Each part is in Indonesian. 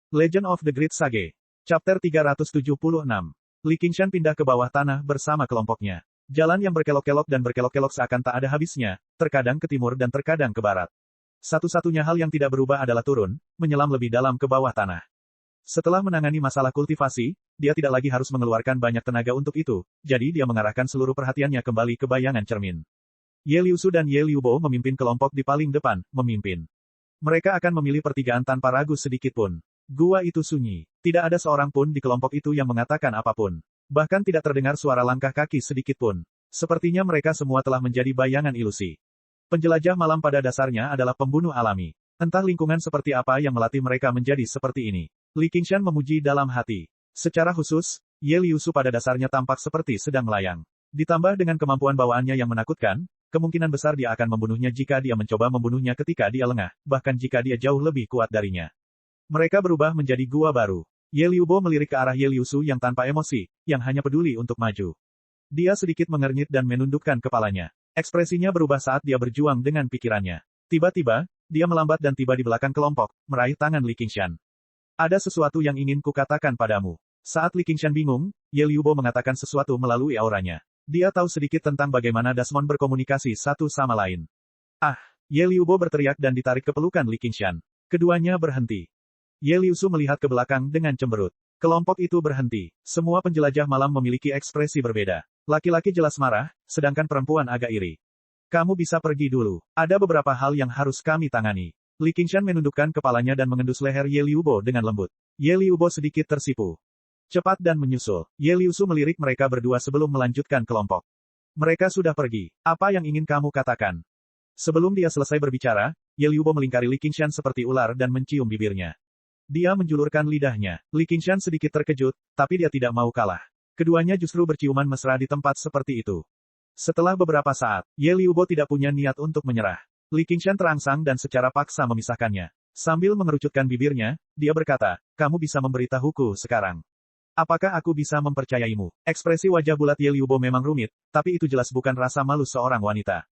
Legend of the Great Sage. Chapter 376. Li Qingshan pindah ke bawah tanah bersama kelompoknya. Jalan yang berkelok-kelok dan berkelok-kelok seakan tak ada habisnya, terkadang ke timur dan terkadang ke barat. Satu-satunya hal yang tidak berubah adalah turun, menyelam lebih dalam ke bawah tanah. Setelah menangani masalah kultivasi, dia tidak lagi harus mengeluarkan banyak tenaga untuk itu, jadi dia mengarahkan seluruh perhatiannya kembali ke bayangan cermin. Ye Liusu dan Ye Liubo memimpin kelompok di paling depan, memimpin. Mereka akan memilih pertigaan tanpa ragu sedikit pun. Gua itu sunyi. Tidak ada seorang pun di kelompok itu yang mengatakan apapun. Bahkan tidak terdengar suara langkah kaki sedikit pun. Sepertinya mereka semua telah menjadi bayangan ilusi. Penjelajah malam pada dasarnya adalah pembunuh alami. Entah lingkungan seperti apa yang melatih mereka menjadi seperti ini. Li Qingshan memuji dalam hati. Secara khusus, Ye Liusu pada dasarnya tampak seperti sedang melayang. Ditambah dengan kemampuan bawaannya yang menakutkan, kemungkinan besar dia akan membunuhnya jika dia mencoba membunuhnya ketika dia lengah, bahkan jika dia jauh lebih kuat darinya. Mereka berubah menjadi gua baru. Ye Liubo melirik ke arah Ye Liusu yang tanpa emosi, yang hanya peduli untuk maju. Dia sedikit mengernyit dan menundukkan kepalanya. Ekspresinya berubah saat dia berjuang dengan pikirannya. Tiba-tiba, dia melambat dan tiba di belakang kelompok, meraih tangan Li Qingshan. Ada sesuatu yang ingin kukatakan padamu. Saat Li Qingshan bingung, Ye Liubo mengatakan sesuatu melalui auranya. Dia tahu sedikit tentang bagaimana Dasmon berkomunikasi satu sama lain. Ah! Ye Liubo berteriak dan ditarik ke pelukan Li Qingshan. Keduanya berhenti. Ye Liusu melihat ke belakang dengan cemberut. Kelompok itu berhenti. Semua penjelajah malam memiliki ekspresi berbeda. Laki-laki jelas marah, sedangkan perempuan agak iri. Kamu bisa pergi dulu. Ada beberapa hal yang harus kami tangani. Li Qingshan menundukkan kepalanya dan mengendus leher Ye Liubo dengan lembut. Ye Liubo sedikit tersipu. Cepat dan menyusul. Ye Liusu melirik mereka berdua sebelum melanjutkan kelompok. Mereka sudah pergi. Apa yang ingin kamu katakan? Sebelum dia selesai berbicara, Ye Liubo melingkari Li Qingshan seperti ular dan mencium bibirnya. Dia menjulurkan lidahnya. Li Qingshan sedikit terkejut, tapi dia tidak mau kalah. Keduanya justru berciuman mesra di tempat seperti itu. Setelah beberapa saat, Ye Liubo tidak punya niat untuk menyerah. Li Qingshan terangsang dan secara paksa memisahkannya. Sambil mengerucutkan bibirnya, dia berkata, kamu bisa memberitahuku sekarang. Apakah aku bisa mempercayaimu? Ekspresi wajah bulat Ye Liubo memang rumit, tapi itu jelas bukan rasa malu seorang wanita.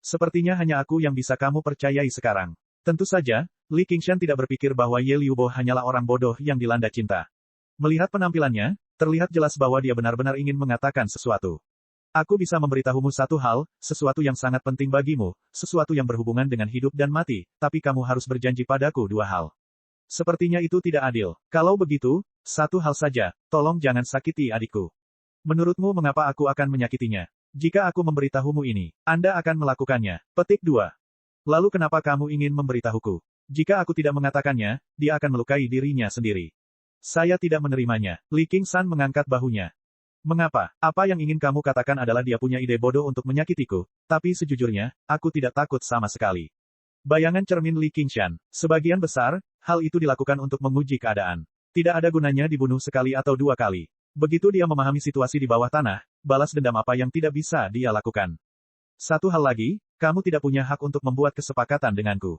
Sepertinya hanya aku yang bisa kamu percayai sekarang. Tentu saja, Li Qingshan tidak berpikir bahwa Ye Liubo hanyalah orang bodoh yang dilanda cinta. Melihat penampilannya, terlihat jelas bahwa dia benar-benar ingin mengatakan sesuatu. Aku bisa memberitahumu satu hal, sesuatu yang sangat penting bagimu, sesuatu yang berhubungan dengan hidup dan mati, tapi kamu harus berjanji padaku dua hal. Sepertinya itu tidak adil. Kalau begitu, satu hal saja, tolong jangan sakiti adikku. Menurutmu mengapa aku akan menyakitinya? Jika aku memberitahumu ini, Anda akan melakukannya. Petik 2. Lalu kenapa kamu ingin memberitahuku? Jika aku tidak mengatakannya, dia akan melukai dirinya sendiri. Saya tidak menerimanya. Li Qingshan mengangkat bahunya. Mengapa? Apa yang ingin kamu katakan adalah dia punya ide bodoh untuk menyakitiku, tapi sejujurnya, aku tidak takut sama sekali. Bayangan cermin Li Qingshan. Sebagian besar, hal itu dilakukan untuk menguji keadaan. Tidak ada gunanya dibunuh sekali atau dua kali. Begitu dia memahami situasi di bawah tanah, balas dendam apa yang tidak bisa dia lakukan. Satu hal lagi, kamu tidak punya hak untuk membuat kesepakatan denganku.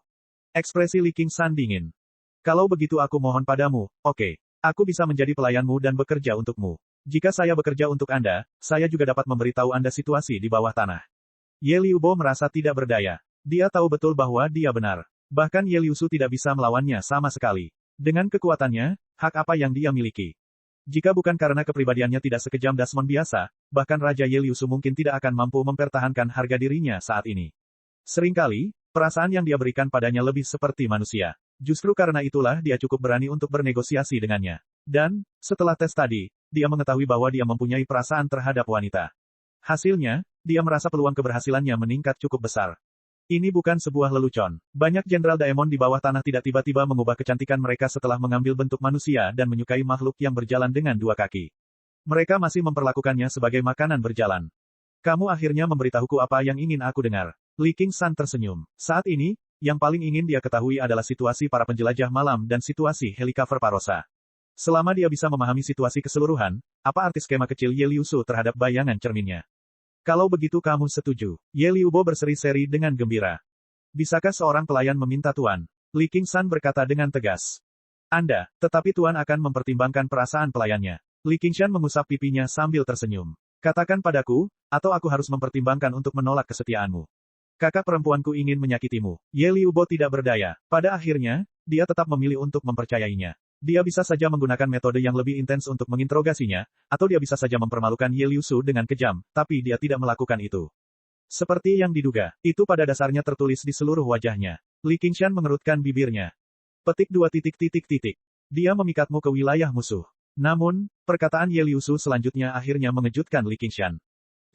Ekspresi Li Qingshan dingin. Kalau begitu aku mohon padamu, oke. Aku bisa menjadi pelayanmu dan bekerja untukmu. Jika saya bekerja untuk Anda, saya juga dapat memberitahu Anda situasi di bawah tanah. Ye Liubo merasa tidak berdaya. Dia tahu betul bahwa dia benar. Bahkan Ye Liusu tidak bisa melawannya sama sekali. Dengan kekuatannya, hak apa yang dia miliki? Jika bukan karena kepribadiannya tidak sekejam Dasmon biasa, bahkan Raja Ye Liusu mungkin tidak akan mampu mempertahankan harga dirinya saat ini. Seringkali, perasaan yang dia berikan padanya lebih seperti manusia. Justru karena itulah dia cukup berani untuk bernegosiasi dengannya. Dan, setelah tes tadi, dia mengetahui bahwa dia mempunyai perasaan terhadap wanita. Hasilnya, dia merasa peluang keberhasilannya meningkat cukup besar. Ini bukan sebuah lelucon. Banyak jenderal daemon di bawah tanah tidak tiba-tiba mengubah kecantikan mereka setelah mengambil bentuk manusia dan menyukai makhluk yang berjalan dengan dua kaki. Mereka masih memperlakukannya sebagai makanan berjalan. Kamu akhirnya memberitahuku apa yang ingin aku dengar. Li Qingshan tersenyum. Saat ini, yang paling ingin dia ketahui adalah situasi para penjelajah malam dan situasi Helikaver Parosa. Selama dia bisa memahami situasi keseluruhan, apa arti skema kecil Ye Liusu terhadap bayangan cerminnya? Kalau begitu kamu setuju. Ye Liubo berseri-seri dengan gembira. Bisakah seorang pelayan meminta tuan? Li Qingshan berkata dengan tegas. Anda, tetapi tuan akan mempertimbangkan perasaan pelayannya. Li Qingshan mengusap pipinya sambil tersenyum. Katakan padaku, atau aku harus mempertimbangkan untuk menolak kesetiaanmu. Kakak perempuanku ingin menyakitimu. Ye Liubo tidak berdaya. Pada akhirnya, dia tetap memilih untuk mempercayainya. Dia bisa saja menggunakan metode yang lebih intens untuk menginterogasinya, atau dia bisa saja mempermalukan Ye Liusu dengan kejam, tapi dia tidak melakukan itu. Seperti yang diduga, itu pada dasarnya tertulis di seluruh wajahnya. Li Qingshan mengerutkan bibirnya. Petik 2 titik titik titik. Dia memikatmu ke wilayah musuh. Namun, perkataan Ye Liusu selanjutnya akhirnya mengejutkan Li Qingshan.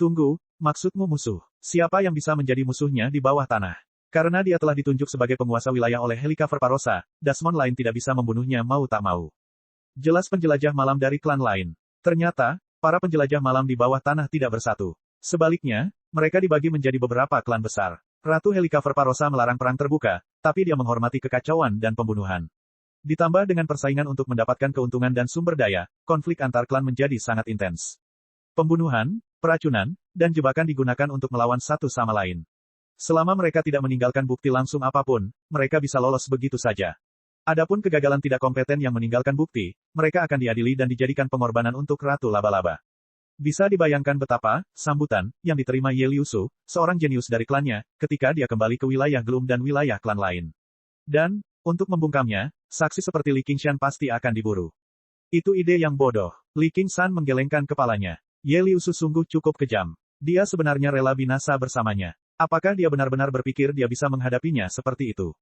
Tunggu, maksudmu musuh. Siapa yang bisa menjadi musuhnya di bawah tanah? Karena dia telah ditunjuk sebagai penguasa wilayah oleh Helikaver Parosa, Dasmon lain tidak bisa membunuhnya mau tak mau. Jelas penjelajah malam dari klan lain. Ternyata, para penjelajah malam di bawah tanah tidak bersatu. Sebaliknya, mereka dibagi menjadi beberapa klan besar. Ratu Helikaver Parosa melarang perang terbuka, tapi dia menghormati kekacauan dan pembunuhan. Ditambah dengan persaingan untuk mendapatkan keuntungan dan sumber daya, konflik antar klan menjadi sangat intens. Pembunuhan, peracunan, dan jebakan digunakan untuk melawan satu sama lain. Selama mereka tidak meninggalkan bukti langsung apapun, mereka bisa lolos begitu saja. Adapun kegagalan tidak kompeten yang meninggalkan bukti, mereka akan diadili dan dijadikan pengorbanan untuk Ratu Laba-Laba. Bisa dibayangkan betapa sambutan yang diterima Ye Liusu, seorang jenius dari klannya, ketika dia kembali ke wilayah Gloom dan wilayah klan lain. Dan, untuk membungkamnya, saksi seperti Li Qingshan pasti akan diburu. Itu ide yang bodoh. Li Qingshan menggelengkan kepalanya. Ye Liusu sungguh cukup kejam. Dia sebenarnya rela binasa bersamanya. Apakah dia benar-benar berpikir dia bisa menghadapinya seperti itu?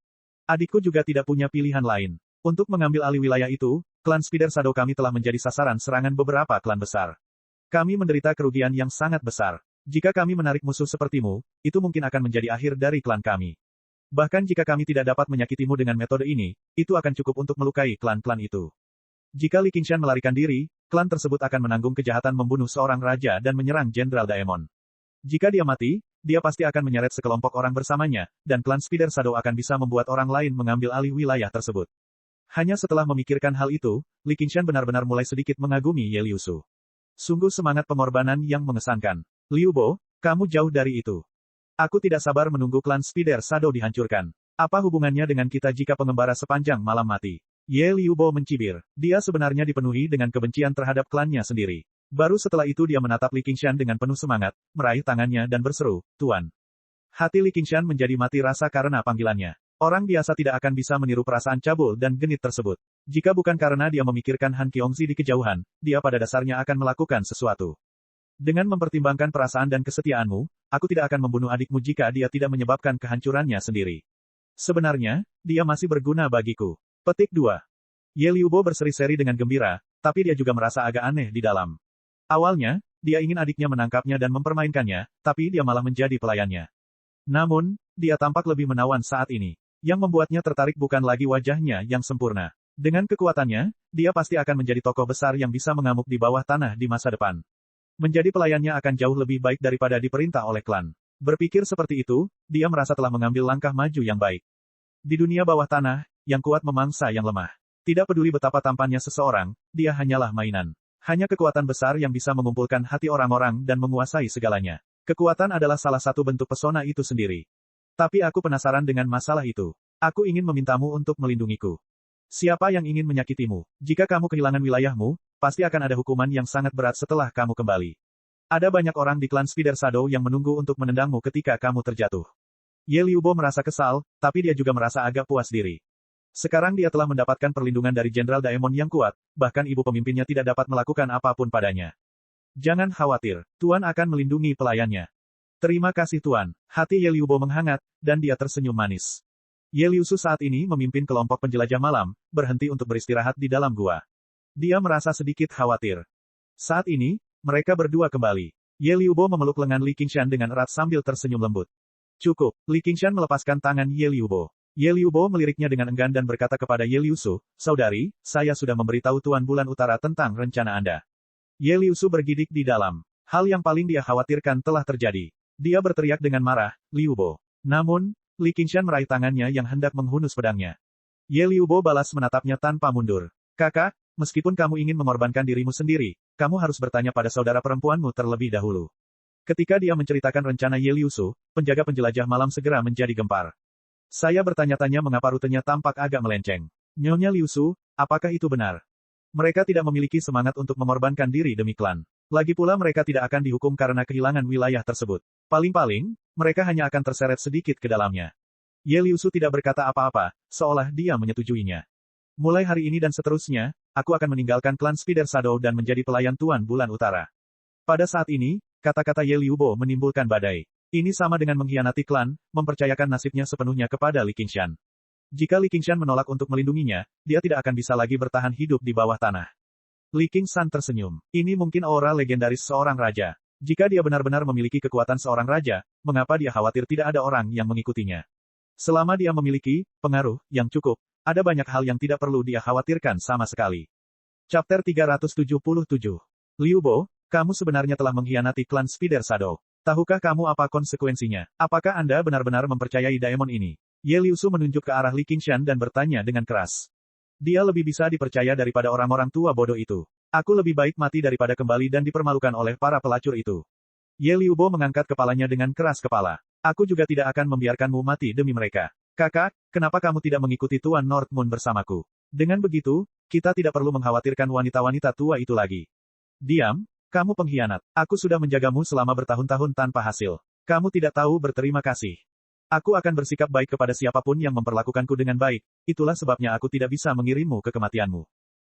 Adikku juga tidak punya pilihan lain. Untuk mengambil alih wilayah itu, klan Spider Shadow kami telah menjadi sasaran serangan beberapa klan besar. Kami menderita kerugian yang sangat besar. Jika kami menarik musuh sepertimu, itu mungkin akan menjadi akhir dari klan kami. Bahkan jika kami tidak dapat menyakitimu dengan metode ini, itu akan cukup untuk melukai klan-klan itu. Jika Li Qingshan melarikan diri, klan tersebut akan menanggung kejahatan membunuh seorang raja dan menyerang Jenderal Daemon. Jika dia mati, dia pasti akan menyeret sekelompok orang bersamanya, dan klan Spider Shadow akan bisa membuat orang lain mengambil alih wilayah tersebut. Hanya setelah memikirkan hal itu, Li Qingshan benar-benar mulai sedikit mengagumi Ye Liusu. Sungguh semangat pengorbanan yang mengesankan. Liu Bo, kamu jauh dari itu. Aku tidak sabar menunggu klan Spider Shadow dihancurkan. Apa hubungannya dengan kita jika pengembara sepanjang malam mati? Ye Liu Bo mencibir. Dia sebenarnya dipenuhi dengan kebencian terhadap klannya sendiri. Baru setelah itu dia menatap Li Qingshan dengan penuh semangat, meraih tangannya dan berseru, Tuan. Hati Li Qingshan menjadi mati rasa karena panggilannya. Orang biasa tidak akan bisa meniru perasaan cabul dan genit tersebut. Jika bukan karena dia memikirkan Han Qiongzi di kejauhan, dia pada dasarnya akan melakukan sesuatu. Dengan mempertimbangkan perasaan dan kesetiaanmu, aku tidak akan membunuh adikmu jika dia tidak menyebabkan kehancurannya sendiri. Sebenarnya, dia masih berguna bagiku. Petik 2. Ye Liu Bo berseri-seri dengan gembira, tapi dia juga merasa agak aneh di dalam. Awalnya, dia ingin adiknya menangkapnya dan mempermainkannya, tapi dia malah menjadi pelayannya. Namun, dia tampak lebih menawan saat ini. Yang membuatnya tertarik bukan lagi wajahnya yang sempurna. Dengan kekuatannya, dia pasti akan menjadi tokoh besar yang bisa mengamuk di bawah tanah di masa depan. Menjadi pelayannya akan jauh lebih baik daripada diperintah oleh klan. Berpikir seperti itu, dia merasa telah mengambil langkah maju yang baik. Di dunia bawah tanah, yang kuat memangsa yang lemah. Tidak peduli betapa tampannya seseorang, dia hanyalah mainan. Hanya kekuatan besar yang bisa mengumpulkan hati orang-orang dan menguasai segalanya. Kekuatan adalah salah satu bentuk pesona itu sendiri. Tapi aku penasaran dengan masalah itu. Aku ingin memintamu untuk melindungiku. Siapa yang ingin menyakitimu? Jika kamu kehilangan wilayahmu, pasti akan ada hukuman yang sangat berat setelah kamu kembali. Ada banyak orang di klan Spider Shadow yang menunggu untuk menendangmu ketika kamu terjatuh. Ye Liu Bo merasa kesal, tapi dia juga merasa agak puas diri. Sekarang dia telah mendapatkan perlindungan dari Jenderal Daemon yang kuat, bahkan ibu pemimpinnya tidak dapat melakukan apapun padanya. Jangan khawatir, Tuan akan melindungi pelayannya. Terima kasih Tuan. Hati Ye Liu Bo menghangat, dan dia tersenyum manis. Ye Liusu saat ini memimpin kelompok penjelajah malam, berhenti untuk beristirahat di dalam gua. Dia merasa sedikit khawatir. Saat ini, mereka berdua kembali. Ye Liu Bo memeluk lengan Li Qingshan dengan erat sambil tersenyum lembut. Cukup, Li Qingshan melepaskan tangan Ye Liu Bo. Ye Liu Bo meliriknya dengan enggan dan berkata kepada Ye Liusu, Saudari, saya sudah memberitahu Tuan Bulan Utara tentang rencana Anda. Ye Liusu bergidik di dalam. Hal yang paling dia khawatirkan telah terjadi. Dia berteriak dengan marah, Liu Bo. Namun, Li Qingshan meraih tangannya yang hendak menghunus pedangnya. Ye Liu Bo balas menatapnya tanpa mundur. Kakak, meskipun kamu ingin mengorbankan dirimu sendiri, kamu harus bertanya pada saudara perempuanmu terlebih dahulu. Ketika dia menceritakan rencana Ye Liusu, penjaga penjelajah malam segera menjadi gempar. Saya bertanya-tanya mengapa rutenya tampak agak melenceng. Nyonya Liusu, apakah itu benar? Mereka tidak memiliki semangat untuk mengorbankan diri demi klan. Lagi pula mereka tidak akan dihukum karena kehilangan wilayah tersebut. Paling-paling, mereka hanya akan terseret sedikit ke dalamnya. Ye Liusu tidak berkata apa-apa, seolah dia menyetujuinya. Mulai hari ini dan seterusnya, aku akan meninggalkan klan Spider Shadow dan menjadi pelayan Tuan Bulan Utara. Pada saat ini, kata-kata Ye Liubo menimbulkan badai. Ini sama dengan mengkhianati klan, mempercayakan nasibnya sepenuhnya kepada Li Qingshan. Jika Li Qingshan menolak untuk melindunginya, dia tidak akan bisa lagi bertahan hidup di bawah tanah. Li Qingshan tersenyum. Ini mungkin aura legendaris seorang raja. Jika dia benar-benar memiliki kekuatan seorang raja, mengapa dia khawatir tidak ada orang yang mengikutinya? Selama dia memiliki pengaruh yang cukup, ada banyak hal yang tidak perlu dia khawatirkan sama sekali. Chapter 377. Liubo, kamu sebenarnya telah mengkhianati klan Spider Shadow. Tahukah kamu apa konsekuensinya? Apakah Anda benar-benar mempercayai Daemon ini? Ye Liusu menunjuk ke arah Li Qingshan dan bertanya dengan keras. Dia lebih bisa dipercaya daripada orang-orang tua bodoh itu. Aku lebih baik mati daripada kembali dan dipermalukan oleh para pelacur itu. Ye Liubo mengangkat kepalanya dengan keras kepala. Aku juga tidak akan membiarkanmu mati demi mereka. Kakak, kenapa kamu tidak mengikuti Tuan Northmoon bersamaku? Dengan begitu, kita tidak perlu mengkhawatirkan wanita-wanita tua itu lagi. Diam, kamu pengkhianat. Aku sudah menjagamu selama bertahun-tahun tanpa hasil. Kamu tidak tahu berterima kasih. Aku akan bersikap baik kepada siapapun yang memperlakukanku dengan baik, itulah sebabnya aku tidak bisa mengirimmu ke kematianmu.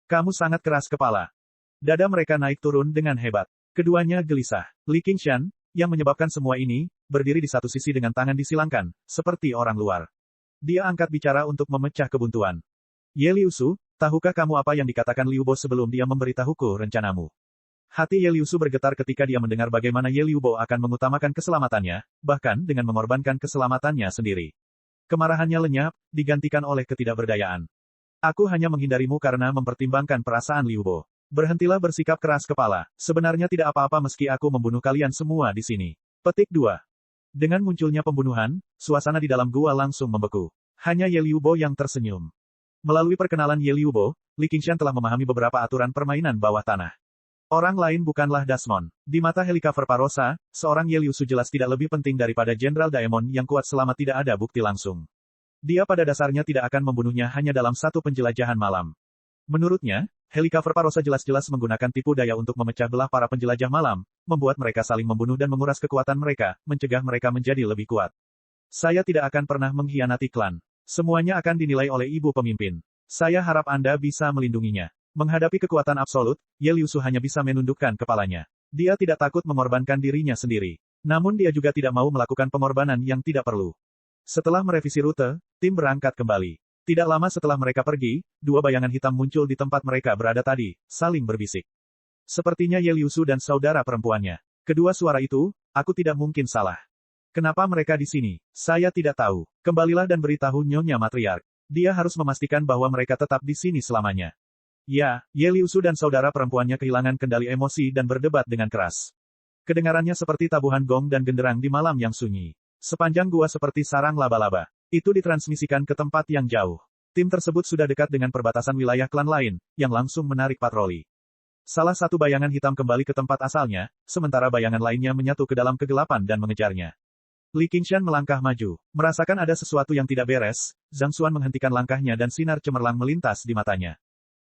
Kamu sangat keras kepala. Dada mereka naik turun dengan hebat. Keduanya gelisah. Li Qingshan, yang menyebabkan semua ini, berdiri di satu sisi dengan tangan disilangkan, seperti orang luar. Dia angkat bicara untuk memecah kebuntuan. Ye Liusu, tahukah kamu apa yang dikatakan Liubo sebelum dia memberitahuku rencanamu? Hati Ye Liusu bergetar ketika dia mendengar bagaimana Ye Liubo akan mengutamakan keselamatannya, bahkan dengan mengorbankan keselamatannya sendiri. Kemarahannya lenyap, digantikan oleh ketidakberdayaan. Aku hanya menghindarimu karena mempertimbangkan perasaan Liubo. Berhentilah bersikap keras kepala, sebenarnya tidak apa-apa meski aku membunuh kalian semua di sini. Petik 2. Dengan munculnya pembunuhan, suasana di dalam gua langsung membeku. Hanya Ye Liubo yang tersenyum. Melalui perkenalan Ye Liubo, Li Qingshan telah memahami beberapa aturan permainan bawah tanah. Orang lain bukanlah Desmond. Di mata Helika Verparosa, seorang Ye Liusu jelas tidak lebih penting daripada Jenderal Daemon yang kuat selama tidak ada bukti langsung. Dia pada dasarnya tidak akan membunuhnya hanya dalam satu penjelajahan malam. Menurutnya, Helika Verparosa jelas-jelas menggunakan tipu daya untuk memecah belah para penjelajah malam, membuat mereka saling membunuh dan menguras kekuatan mereka, mencegah mereka menjadi lebih kuat. Saya tidak akan pernah mengkhianati klan. Semuanya akan dinilai oleh ibu pemimpin. Saya harap Anda bisa melindunginya. Menghadapi kekuatan absolut, Ye Liusu hanya bisa menundukkan kepalanya. Dia tidak takut mengorbankan dirinya sendiri. Namun dia juga tidak mau melakukan pengorbanan yang tidak perlu. Setelah merevisi rute, tim berangkat kembali. Tidak lama setelah mereka pergi, dua bayangan hitam muncul di tempat mereka berada tadi, saling berbisik. Sepertinya Ye Liusu dan saudara perempuannya. Kedua suara itu, aku tidak mungkin salah. Kenapa mereka di sini? Saya tidak tahu. Kembalilah dan beritahu Nyonya Matriark. Dia harus memastikan bahwa mereka tetap di sini selamanya. Ya, Ye Liusu dan saudara perempuannya kehilangan kendali emosi dan berdebat dengan keras. Kedengarannya seperti tabuhan gong dan genderang di malam yang sunyi. Sepanjang gua seperti sarang laba-laba. Itu ditransmisikan ke tempat yang jauh. Tim tersebut sudah dekat dengan perbatasan wilayah klan lain, yang langsung menarik patroli. Salah satu bayangan hitam kembali ke tempat asalnya, sementara bayangan lainnya menyatu ke dalam kegelapan dan mengejarnya. Li Qingshan melangkah maju. Merasakan ada sesuatu yang tidak beres, Zhang Xuan menghentikan langkahnya dan sinar cemerlang melintas di matanya.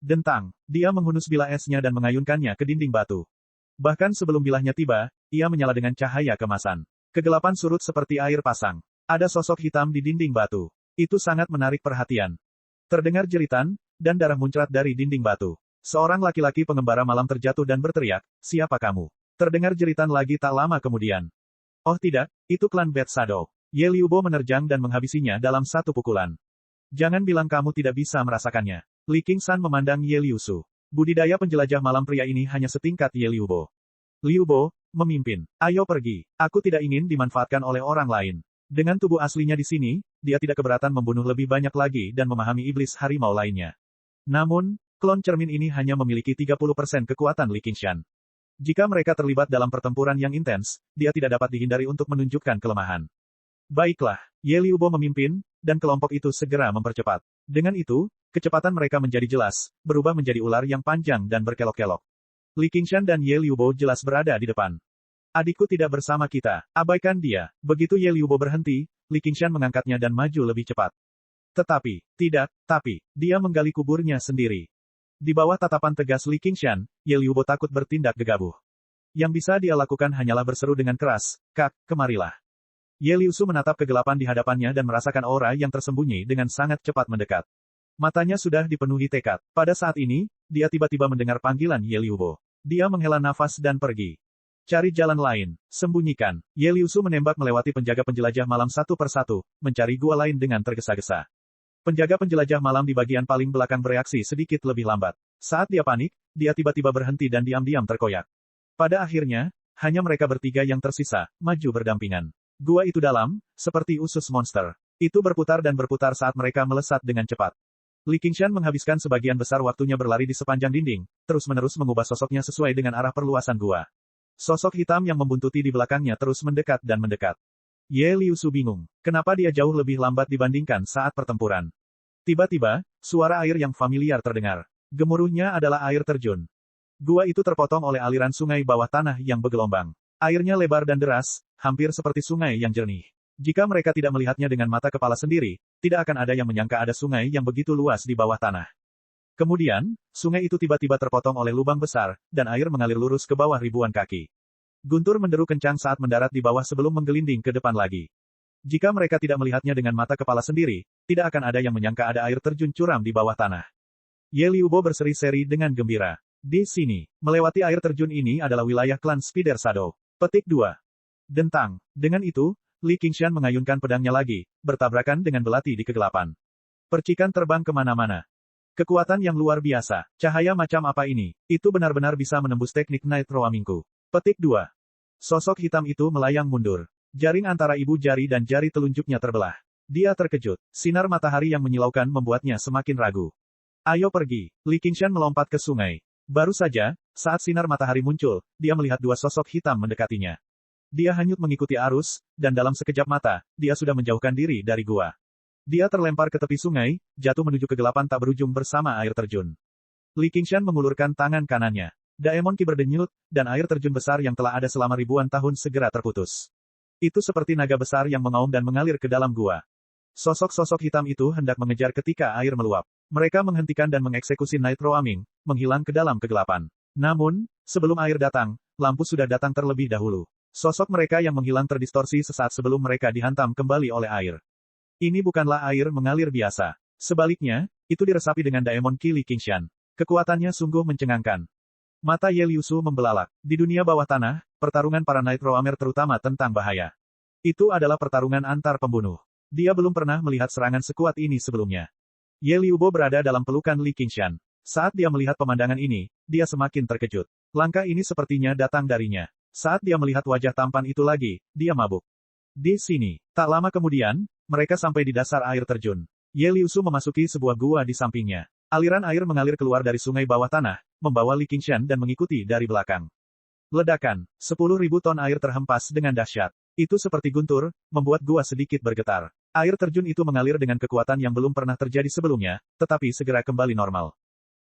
Dentang, dia menghunus bilah esnya dan mengayunkannya ke dinding batu. Bahkan sebelum bilahnya tiba, ia menyala dengan cahaya kemasan. Kegelapan surut seperti air pasang. Ada sosok hitam di dinding batu. Itu sangat menarik perhatian. Terdengar jeritan, dan darah muncrat dari dinding batu. Seorang laki-laki pengembara malam terjatuh dan berteriak, "Siapa kamu?" Terdengar jeritan lagi tak lama kemudian. Oh tidak, itu klan Bad Shadow. Ye Liubo menerjang dan menghabisinya dalam satu pukulan. Jangan bilang kamu tidak bisa merasakannya. Li Qingshan memandang Ye Liusu. Budidaya penjelajah malam pria ini hanya setingkat Ye Liubo. Liubo, memimpin. Ayo pergi. Aku tidak ingin dimanfaatkan oleh orang lain. Dengan tubuh aslinya di sini, dia tidak keberatan membunuh lebih banyak lagi dan memahami iblis harimau lainnya. Namun, klon cermin ini hanya memiliki 30% kekuatan Li Qingshan. Jika mereka terlibat dalam pertempuran yang intens, dia tidak dapat dihindari untuk menunjukkan kelemahan. Baiklah, Ye Liubo memimpin, dan kelompok itu segera mempercepat. Dengan itu, kecepatan mereka menjadi jelas, berubah menjadi ular yang panjang dan berkelok-kelok. Li Qingshan dan Ye Liubo jelas berada di depan. Adikku tidak bersama kita, abaikan dia. Begitu Ye Liubo berhenti, Li Qingshan mengangkatnya dan maju lebih cepat. Tapi, dia menggali kuburnya sendiri. Di bawah tatapan tegas Li Qingshan, Ye Liubo takut bertindak gegabah. Yang bisa dia lakukan hanyalah berseru dengan keras, "Kak, kemarilah." Ye Liusu menatap kegelapan di hadapannya dan merasakan aura yang tersembunyi dengan sangat cepat mendekat. Matanya sudah dipenuhi tekad. Pada saat ini, dia tiba-tiba mendengar panggilan Ye Liubo. Dia menghela nafas dan pergi. Cari jalan lain. Sembunyikan. Ye Liusu menembak melewati penjaga penjelajah malam satu persatu, mencari gua lain dengan tergesa-gesa. Penjaga penjelajah malam di bagian paling belakang bereaksi sedikit lebih lambat. Saat dia panik, dia tiba-tiba berhenti dan diam-diam terkoyak. Pada akhirnya, hanya mereka bertiga yang tersisa, maju berdampingan. Gua itu dalam, seperti usus monster. Itu berputar dan berputar saat mereka melesat dengan cepat. Li Qingshan menghabiskan sebagian besar waktunya berlari di sepanjang dinding, terus-menerus mengubah sosoknya sesuai dengan arah perluasan gua. Sosok hitam yang membuntuti di belakangnya terus mendekat dan mendekat. Ye Liusu bingung, kenapa dia jauh lebih lambat dibandingkan saat pertempuran. Tiba-tiba, suara air yang familiar terdengar. Gemuruhnya adalah air terjun. Gua itu terpotong oleh aliran sungai bawah tanah yang bergelombang. Airnya lebar dan deras, hampir seperti sungai yang jernih. Jika mereka tidak melihatnya dengan mata kepala sendiri, tidak akan ada yang menyangka ada sungai yang begitu luas di bawah tanah. Kemudian, sungai itu tiba-tiba terpotong oleh lubang besar, dan air mengalir lurus ke bawah ribuan kaki. Guntur menderu kencang saat mendarat di bawah sebelum menggelinding ke depan lagi. Jika mereka tidak melihatnya dengan mata kepala sendiri, tidak akan ada yang menyangka ada air terjun curam di bawah tanah. Ye Liubo berseri-seri dengan gembira. Di sini, melewati air terjun ini adalah wilayah klan Spider Shadow. Petik 2. Dentang. Dengan itu, Li Qingshan mengayunkan pedangnya lagi, bertabrakan dengan belati di kegelapan. Percikan terbang kemana-mana. Kekuatan yang luar biasa. Cahaya macam apa ini? Itu benar-benar bisa menembus teknik Night Roamingku. Petik 2. Sosok hitam itu melayang mundur. Jaring antara ibu jari dan jari telunjuknya terbelah. Dia terkejut. Sinar matahari yang menyilaukan membuatnya semakin ragu. Ayo pergi. Li Qingshan melompat ke sungai. Baru saja, saat sinar matahari muncul, dia melihat dua sosok hitam mendekatinya. Dia hanyut mengikuti arus, dan dalam sekejap mata, dia sudah menjauhkan diri dari gua. Dia terlempar ke tepi sungai, jatuh menuju kegelapan tak berujung bersama air terjun. Li Qingshan mengulurkan tangan kanannya. Daemon Ki berdenyut, dan air terjun besar yang telah ada selama ribuan tahun segera terputus. Itu seperti naga besar yang mengaum dan mengalir ke dalam gua. Sosok-sosok hitam itu hendak mengejar ketika air meluap. Mereka menghentikan dan mengeksekusi Night Roaming, menghilang ke dalam kegelapan. Namun, sebelum air datang, lampu sudah datang terlebih dahulu. Sosok mereka yang menghilang terdistorsi sesaat sebelum mereka dihantam kembali oleh air. Ini bukanlah air mengalir biasa. Sebaliknya, itu diresapi dengan Daemon Ki Li Qingshan. Kekuatannya sungguh mencengangkan. Mata Ye Liusu membelalak. Di dunia bawah tanah, pertarungan para Night Roamer terutama tentang bahaya. Itu adalah pertarungan antar pembunuh. Dia belum pernah melihat serangan sekuat ini sebelumnya. Ye Liubo berada dalam pelukan Li Qingshan. Saat dia melihat pemandangan ini, dia semakin terkejut. Langkah ini sepertinya datang darinya. Saat dia melihat wajah tampan itu lagi, dia mabuk. Di sini, tak lama kemudian, mereka sampai di dasar air terjun. Ye Liusu memasuki sebuah gua di sampingnya. Aliran air mengalir keluar dari sungai bawah tanah, membawa Li Qingshan dan mengikuti dari belakang. Ledakan, 10.000 ton air terhempas dengan dahsyat. Itu seperti guntur, membuat gua sedikit bergetar. Air terjun itu mengalir dengan kekuatan yang belum pernah terjadi sebelumnya, tetapi segera kembali normal.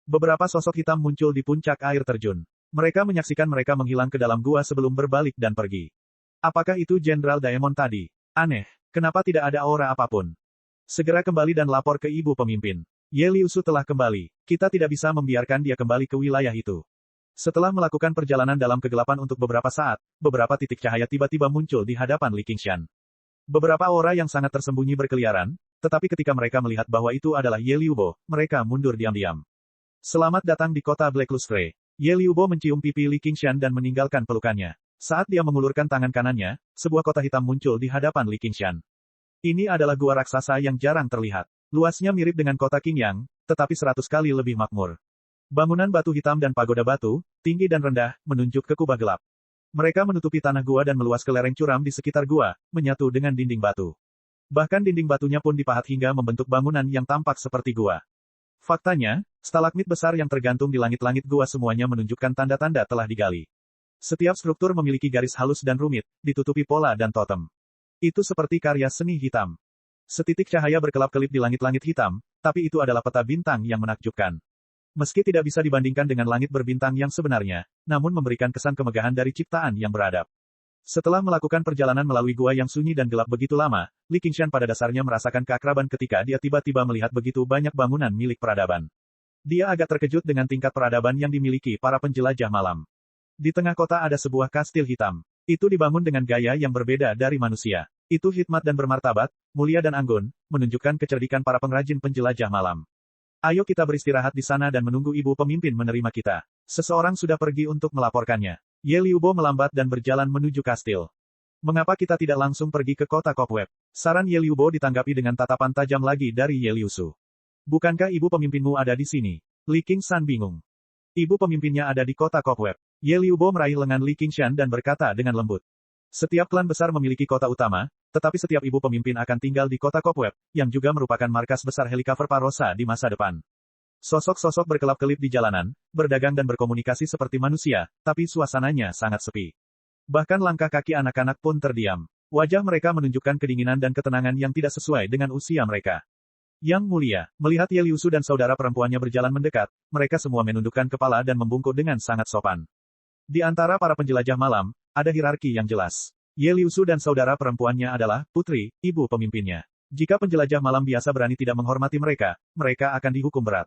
Beberapa sosok hitam muncul di puncak air terjun. Mereka menyaksikan mereka menghilang ke dalam gua sebelum berbalik dan pergi. Apakah itu Jenderal Daemon tadi? Aneh, kenapa tidak ada aura apapun? Segera kembali dan lapor ke ibu pemimpin. Ye Liusu telah kembali. Kita tidak bisa membiarkan dia kembali ke wilayah itu. Setelah melakukan perjalanan dalam kegelapan untuk beberapa saat, beberapa titik cahaya tiba-tiba muncul di hadapan Li Qingshan. Beberapa aura yang sangat tersembunyi berkeliaran, tetapi ketika mereka melihat bahwa itu adalah Ye Liubo, mereka mundur diam-diam. Selamat datang di kota Black Lustre. Ye Liubo mencium pipi Li Qingshan dan meninggalkan pelukannya. Saat dia mengulurkan tangan kanannya, sebuah kota hitam muncul di hadapan Li Qingshan. Ini adalah gua raksasa yang jarang terlihat. Luasnya mirip dengan kota Qingyang, tetapi 100 kali lebih makmur. Bangunan batu hitam dan pagoda batu, tinggi dan rendah, menunjuk ke kubah gelap. Mereka menutupi tanah gua dan meluas ke lereng curam di sekitar gua, menyatu dengan dinding batu. Bahkan dinding batunya pun dipahat hingga membentuk bangunan yang tampak seperti gua. Faktanya, stalagmit besar yang tergantung di langit-langit gua semuanya menunjukkan tanda-tanda telah digali. Setiap struktur memiliki garis halus dan rumit, ditutupi pola dan totem. Itu seperti karya seni hitam. Setitik cahaya berkelap-kelip di langit-langit hitam, tapi itu adalah peta bintang yang menakjubkan. Meski tidak bisa dibandingkan dengan langit berbintang yang sebenarnya, namun memberikan kesan kemegahan dari ciptaan yang beradab. Setelah melakukan perjalanan melalui gua yang sunyi dan gelap begitu lama, Li Qingshan pada dasarnya merasakan keakraban ketika dia tiba-tiba melihat begitu banyak bangunan milik peradaban. Dia agak terkejut dengan tingkat peradaban yang dimiliki para penjelajah malam. Di tengah kota ada sebuah kastil hitam. Itu dibangun dengan gaya yang berbeda dari manusia. Itu hikmat dan bermartabat, mulia dan anggun, menunjukkan kecerdikan para pengrajin penjelajah malam. Ayo kita beristirahat di sana dan menunggu ibu pemimpin menerima kita. Seseorang sudah pergi untuk melaporkannya. Ye Liubo melambat dan berjalan menuju kastil. Mengapa kita tidak langsung pergi ke kota Cobweb? Saran Ye Liubo ditanggapi dengan tatapan tajam lagi dari Ye Liusu. Bukankah ibu pemimpinmu ada di sini? Li Qingshan bingung. Ibu pemimpinnya ada di kota Cobweb. Ye Liubo meraih lengan Li Qingshan dan berkata dengan lembut. Setiap klan besar memiliki kota utama, tetapi setiap ibu pemimpin akan tinggal di kota Cobweb, yang juga merupakan markas besar Helikover Parosa di masa depan. Sosok-sosok berkelap-kelip di jalanan, berdagang dan berkomunikasi seperti manusia, tapi suasananya sangat sepi. Bahkan langkah kaki anak-anak pun terdiam. Wajah mereka menunjukkan kedinginan dan ketenangan yang tidak sesuai dengan usia mereka. Yang mulia, melihat Ye Liusu dan saudara perempuannya berjalan mendekat, mereka semua menundukkan kepala dan membungkuk dengan sangat sopan. Di antara para penjelajah malam, ada hierarki yang jelas. Ye Liusu dan saudara perempuannya adalah putri, ibu pemimpinnya. Jika penjelajah malam biasa berani tidak menghormati mereka, mereka akan dihukum berat.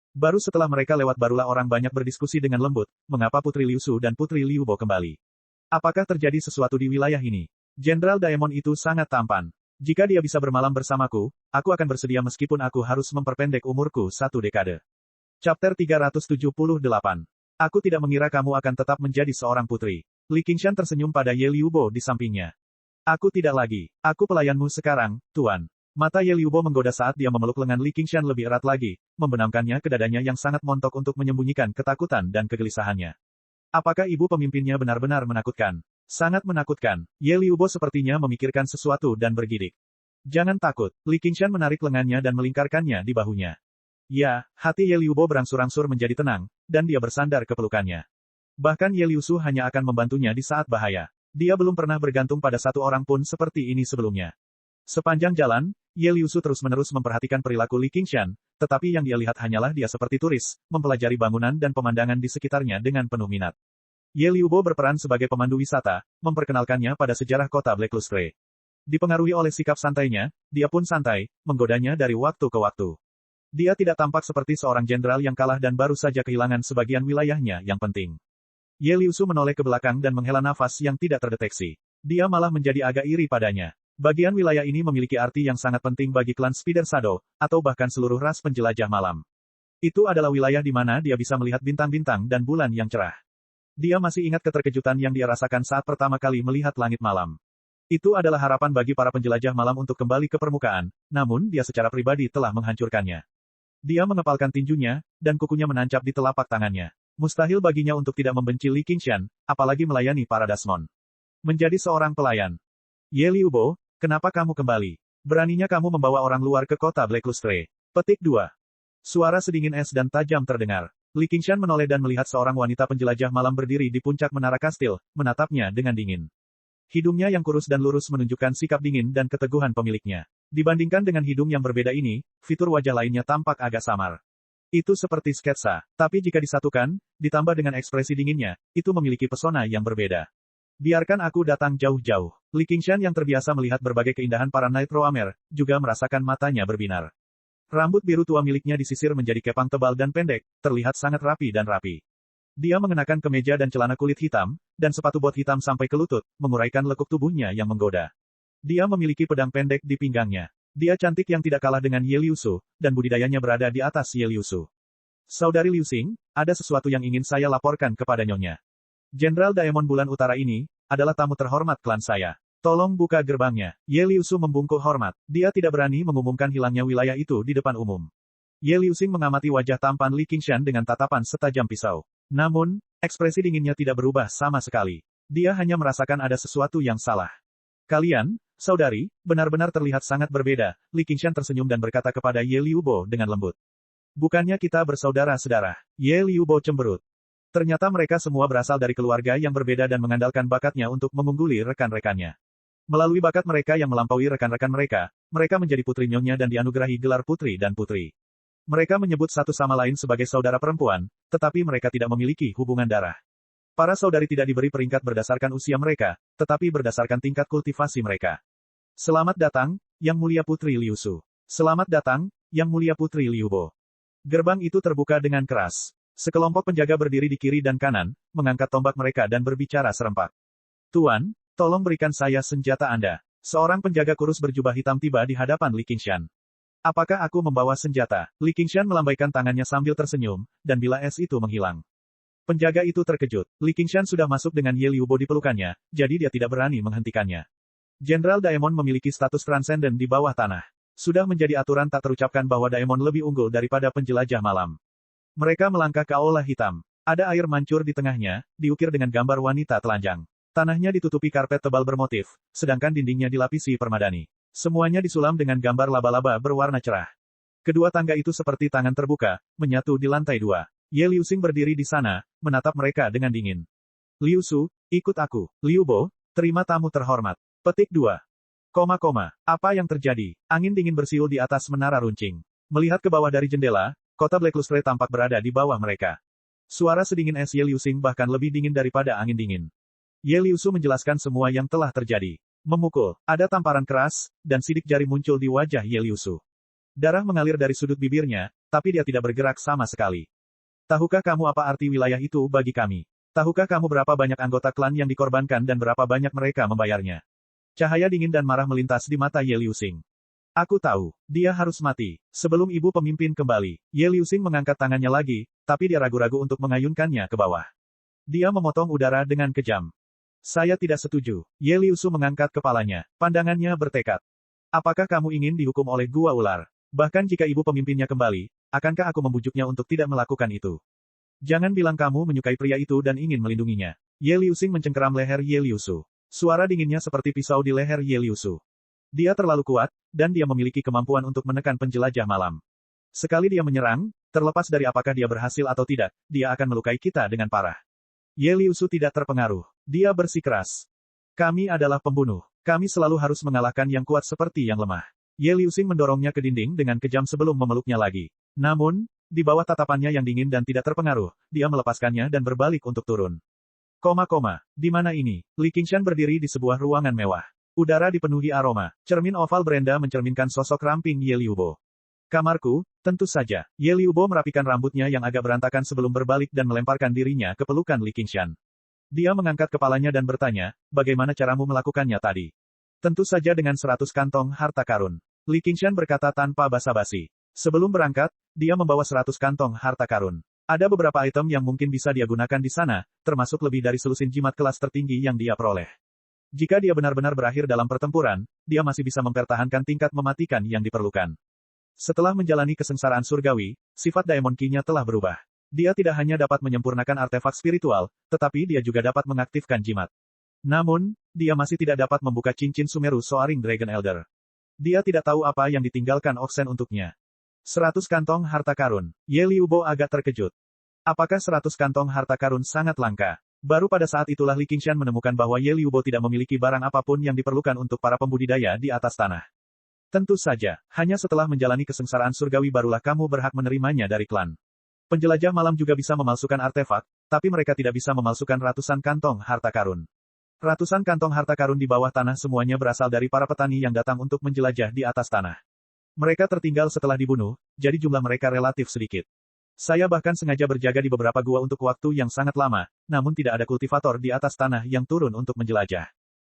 Baru setelah mereka lewat barulah orang banyak berdiskusi dengan lembut, mengapa Putri Liusu dan Putri Liubo kembali. Apakah terjadi sesuatu di wilayah ini? Jenderal Daemon itu sangat tampan. Jika dia bisa bermalam bersamaku, aku akan bersedia meskipun aku harus memperpendek umurku 1 dekade. Chapter 378. Aku tidak mengira kamu akan tetap menjadi seorang putri. Li Qingshan tersenyum pada Ye Liubo di sampingnya. Aku tidak lagi. Aku pelayanmu sekarang, Tuan. Mata Ye Liubo menggoda saat dia memeluk lengan Li Qingshan lebih erat lagi, membenamkannya ke dadanya yang sangat montok untuk menyembunyikan ketakutan dan kegelisahannya. Apakah ibu pemimpinnya benar-benar menakutkan? Sangat menakutkan. Ye Liubo sepertinya memikirkan sesuatu dan bergidik. Jangan takut. Li Qingshan menarik lengannya dan melingkarkannya di bahunya. Ya, hati Ye Liubo berangsur-angsur menjadi tenang, dan dia bersandar ke pelukannya. Bahkan Ye Liusu hanya akan membantunya di saat bahaya. Dia belum pernah bergantung pada satu orang pun seperti ini sebelumnya. Sepanjang jalan, Ye Liusu terus-menerus memperhatikan perilaku Li Qingshan, tetapi yang dia lihat hanyalah dia seperti turis, mempelajari bangunan dan pemandangan di sekitarnya dengan penuh minat. Ye Liubo berperan sebagai pemandu wisata, memperkenalkannya pada sejarah kota Black Lustre. Dipengaruhi oleh sikap santainya, dia pun santai, menggodanya dari waktu ke waktu. Dia tidak tampak seperti seorang jenderal yang kalah dan baru saja kehilangan sebagian wilayahnya yang penting. Ye Liusu menoleh ke belakang dan menghela nafas yang tidak terdeteksi. Dia malah menjadi agak iri padanya. Bagian wilayah ini memiliki arti yang sangat penting bagi klan Spider Shadow, atau bahkan seluruh ras penjelajah malam. Itu adalah wilayah di mana dia bisa melihat bintang-bintang dan bulan yang cerah. Dia masih ingat keterkejutan yang dia rasakan saat pertama kali melihat langit malam. Itu adalah harapan bagi para penjelajah malam untuk kembali ke permukaan, namun dia secara pribadi telah menghancurkannya. Dia mengepalkan tinjunya, dan kukunya menancap di telapak tangannya. Mustahil baginya untuk tidak membenci Li Qingshan, apalagi melayani para Dasmon. Menjadi seorang pelayan. Ye Liubo, kenapa kamu kembali? Beraninya kamu membawa orang luar ke kota Black Lustre. Petik 2. Suara sedingin es dan tajam terdengar. Li Qingshan menoleh dan melihat seorang wanita penjelajah malam berdiri di puncak menara kastil, menatapnya dengan dingin. Hidungnya yang kurus dan lurus menunjukkan sikap dingin dan keteguhan pemiliknya. Dibandingkan dengan hidung yang berbeda ini, fitur wajah lainnya tampak agak samar. Itu seperti sketsa, tapi jika disatukan, ditambah dengan ekspresi dinginnya, itu memiliki pesona yang berbeda. Biarkan aku datang jauh-jauh. Li Qingshan yang terbiasa melihat berbagai keindahan para Knight Roamer, juga merasakan matanya berbinar. Rambut biru tua miliknya disisir menjadi kepang tebal dan pendek, terlihat sangat rapi dan rapi. Dia mengenakan kemeja dan celana kulit hitam, dan sepatu bot hitam sampai ke lutut, menguraikan lekuk tubuhnya yang menggoda. Dia memiliki pedang pendek di pinggangnya. Dia cantik yang tidak kalah dengan Ye Liusu, dan budidayanya berada di atas Ye Liusu. Saudari Liu Xing, ada sesuatu yang ingin saya laporkan kepada Nyonya. Jenderal Daemon Bulan Utara ini, adalah tamu terhormat klan saya. Tolong buka gerbangnya. Ye Liusu membungkuk hormat. Dia tidak berani mengumumkan hilangnya wilayah itu di depan umum. Ye Liuxing mengamati wajah tampan Li Qingshan dengan tatapan setajam pisau. Namun, ekspresi dinginnya tidak berubah sama sekali. Dia hanya merasakan ada sesuatu yang salah. Kalian, saudari, benar-benar terlihat sangat berbeda. Li Qingshan tersenyum dan berkata kepada Ye Liubo dengan lembut. Bukannya kita bersaudara-saudara? Ye Liubo cemberut. Ternyata mereka semua berasal dari keluarga yang berbeda dan mengandalkan bakatnya untuk mengungguli rekan-rekannya. Melalui bakat mereka yang melampaui rekan-rekan mereka, mereka menjadi putri nyonya dan dianugerahi gelar putri dan putri. Mereka menyebut satu sama lain sebagai saudara perempuan, tetapi mereka tidak memiliki hubungan darah. Para saudari tidak diberi peringkat berdasarkan usia mereka, tetapi berdasarkan tingkat kultivasi mereka. Selamat datang, Yang Mulia Putri Liusu. Selamat datang, Yang Mulia Putri Liubo. Gerbang itu terbuka dengan keras. Sekelompok penjaga berdiri di kiri dan kanan, mengangkat tombak mereka dan berbicara serempak. Tuan, tolong berikan saya senjata Anda. Seorang penjaga kurus berjubah hitam tiba di hadapan Li Qingshan. Apakah aku membawa senjata? Li Qingshan melambaikan tangannya sambil tersenyum, dan bila es itu menghilang. Penjaga itu terkejut. Li Qingshan sudah masuk dengan Ye Liubo di pelukannya, jadi dia tidak berani menghentikannya. Jenderal Daemon memiliki status transenden di bawah tanah. Sudah menjadi aturan tak terucapkan bahwa Daemon lebih unggul daripada penjelajah malam. Mereka melangkah ke aula hitam. Ada air mancur di tengahnya, diukir dengan gambar wanita telanjang. Tanahnya ditutupi karpet tebal bermotif, sedangkan dindingnya dilapisi permadani. Semuanya disulam dengan gambar laba-laba berwarna cerah. Kedua tangga itu seperti tangan terbuka, menyatu di lantai 2. Ye Liuxing berdiri di sana, menatap mereka dengan dingin. Liu Su, ikut aku. Liu Bo, terima tamu terhormat. Petik 2. Apa yang terjadi? Angin dingin bersiul di atas menara runcing. Melihat ke bawah dari jendela, kota Black Lustre tampak berada di bawah mereka. Suara sedingin es Ye Liuxing bahkan lebih dingin daripada angin dingin. Ye Liu Su menjelaskan semua yang telah terjadi. Memukul, ada tamparan keras, dan sidik jari muncul di wajah Ye Liu Su. Darah mengalir dari sudut bibirnya, tapi dia tidak bergerak sama sekali. Tahukah kamu apa arti wilayah itu bagi kami? Tahukah kamu berapa banyak anggota klan yang dikorbankan dan berapa banyak mereka membayarnya? Cahaya dingin dan marah melintas di mata Ye Liuxing. Aku tahu, dia harus mati. Sebelum ibu pemimpin kembali, Ye Liuxing mengangkat tangannya lagi, tapi dia ragu-ragu untuk mengayunkannya ke bawah. Dia memotong udara dengan kejam. Saya tidak setuju. Ye Liu Su mengangkat kepalanya. Pandangannya bertekad. Apakah kamu ingin dihukum oleh gua ular? Bahkan jika ibu pemimpinnya kembali, akankah aku membujuknya untuk tidak melakukan itu? Jangan bilang kamu menyukai pria itu dan ingin melindunginya. Ye Liuxing mencengkeram leher Ye Liu Su. Suara dinginnya seperti pisau di leher Ye Liu Su. Dia terlalu kuat, dan dia memiliki kemampuan untuk menekan penjelajah malam. Sekali dia menyerang, terlepas dari apakah dia berhasil atau tidak, dia akan melukai kita dengan parah. Ye Liu Su tidak terpengaruh. Dia bersikeras. Kami adalah pembunuh. Kami selalu harus mengalahkan yang kuat seperti yang lemah. Ye Liuxing mendorongnya ke dinding dengan kejam sebelum memeluknya lagi. Namun, di bawah tatapannya yang dingin dan tidak terpengaruh, dia melepaskannya dan berbalik untuk turun. Di mana ini? Li Qingshan berdiri di sebuah ruangan mewah. Udara dipenuhi aroma. Cermin oval berenda mencerminkan sosok ramping Ye Liubo. Kamarku, tentu saja. Ye Liubo merapikan rambutnya yang agak berantakan sebelum berbalik dan melemparkan dirinya ke pelukan Li Qingshan. Dia mengangkat kepalanya dan bertanya, bagaimana caramu melakukannya tadi? Tentu saja dengan 100 kantong harta karun. Li Qingshan berkata tanpa basa-basi. Sebelum berangkat, dia membawa 100 kantong harta karun. Ada beberapa item yang mungkin bisa dia gunakan di sana, termasuk lebih dari selusin jimat kelas tertinggi yang dia peroleh. Jika dia benar-benar berakhir dalam pertempuran, dia masih bisa mempertahankan tingkat mematikan yang diperlukan. Setelah menjalani kesengsaraan surgawi, sifat Daemon Ki-nya telah berubah. Dia tidak hanya dapat menyempurnakan artefak spiritual, tetapi dia juga dapat mengaktifkan jimat. Namun, dia masih tidak dapat membuka cincin Sumeru Soaring Dragon Elder. Dia tidak tahu apa yang ditinggalkan Oxen untuknya. 100 kantong harta karun. Ye Liubo agak terkejut. Apakah 100 kantong harta karun sangat langka? Baru pada saat itulah Li Qingshan menemukan bahwa Ye Liubo tidak memiliki barang apapun yang diperlukan untuk para pembudidaya di atas tanah. Tentu saja, hanya setelah menjalani kesengsaraan surgawi barulah kamu berhak menerimanya dari klan. Penjelajah malam juga bisa memalsukan artefak, tapi mereka tidak bisa memalsukan ratusan kantong harta karun. Ratusan kantong harta karun di bawah tanah semuanya berasal dari para petani yang datang untuk menjelajah di atas tanah. Mereka tertinggal setelah dibunuh, jadi jumlah mereka relatif sedikit. Saya bahkan sengaja berjaga di beberapa gua untuk waktu yang sangat lama, namun tidak ada kultivator di atas tanah yang turun untuk menjelajah.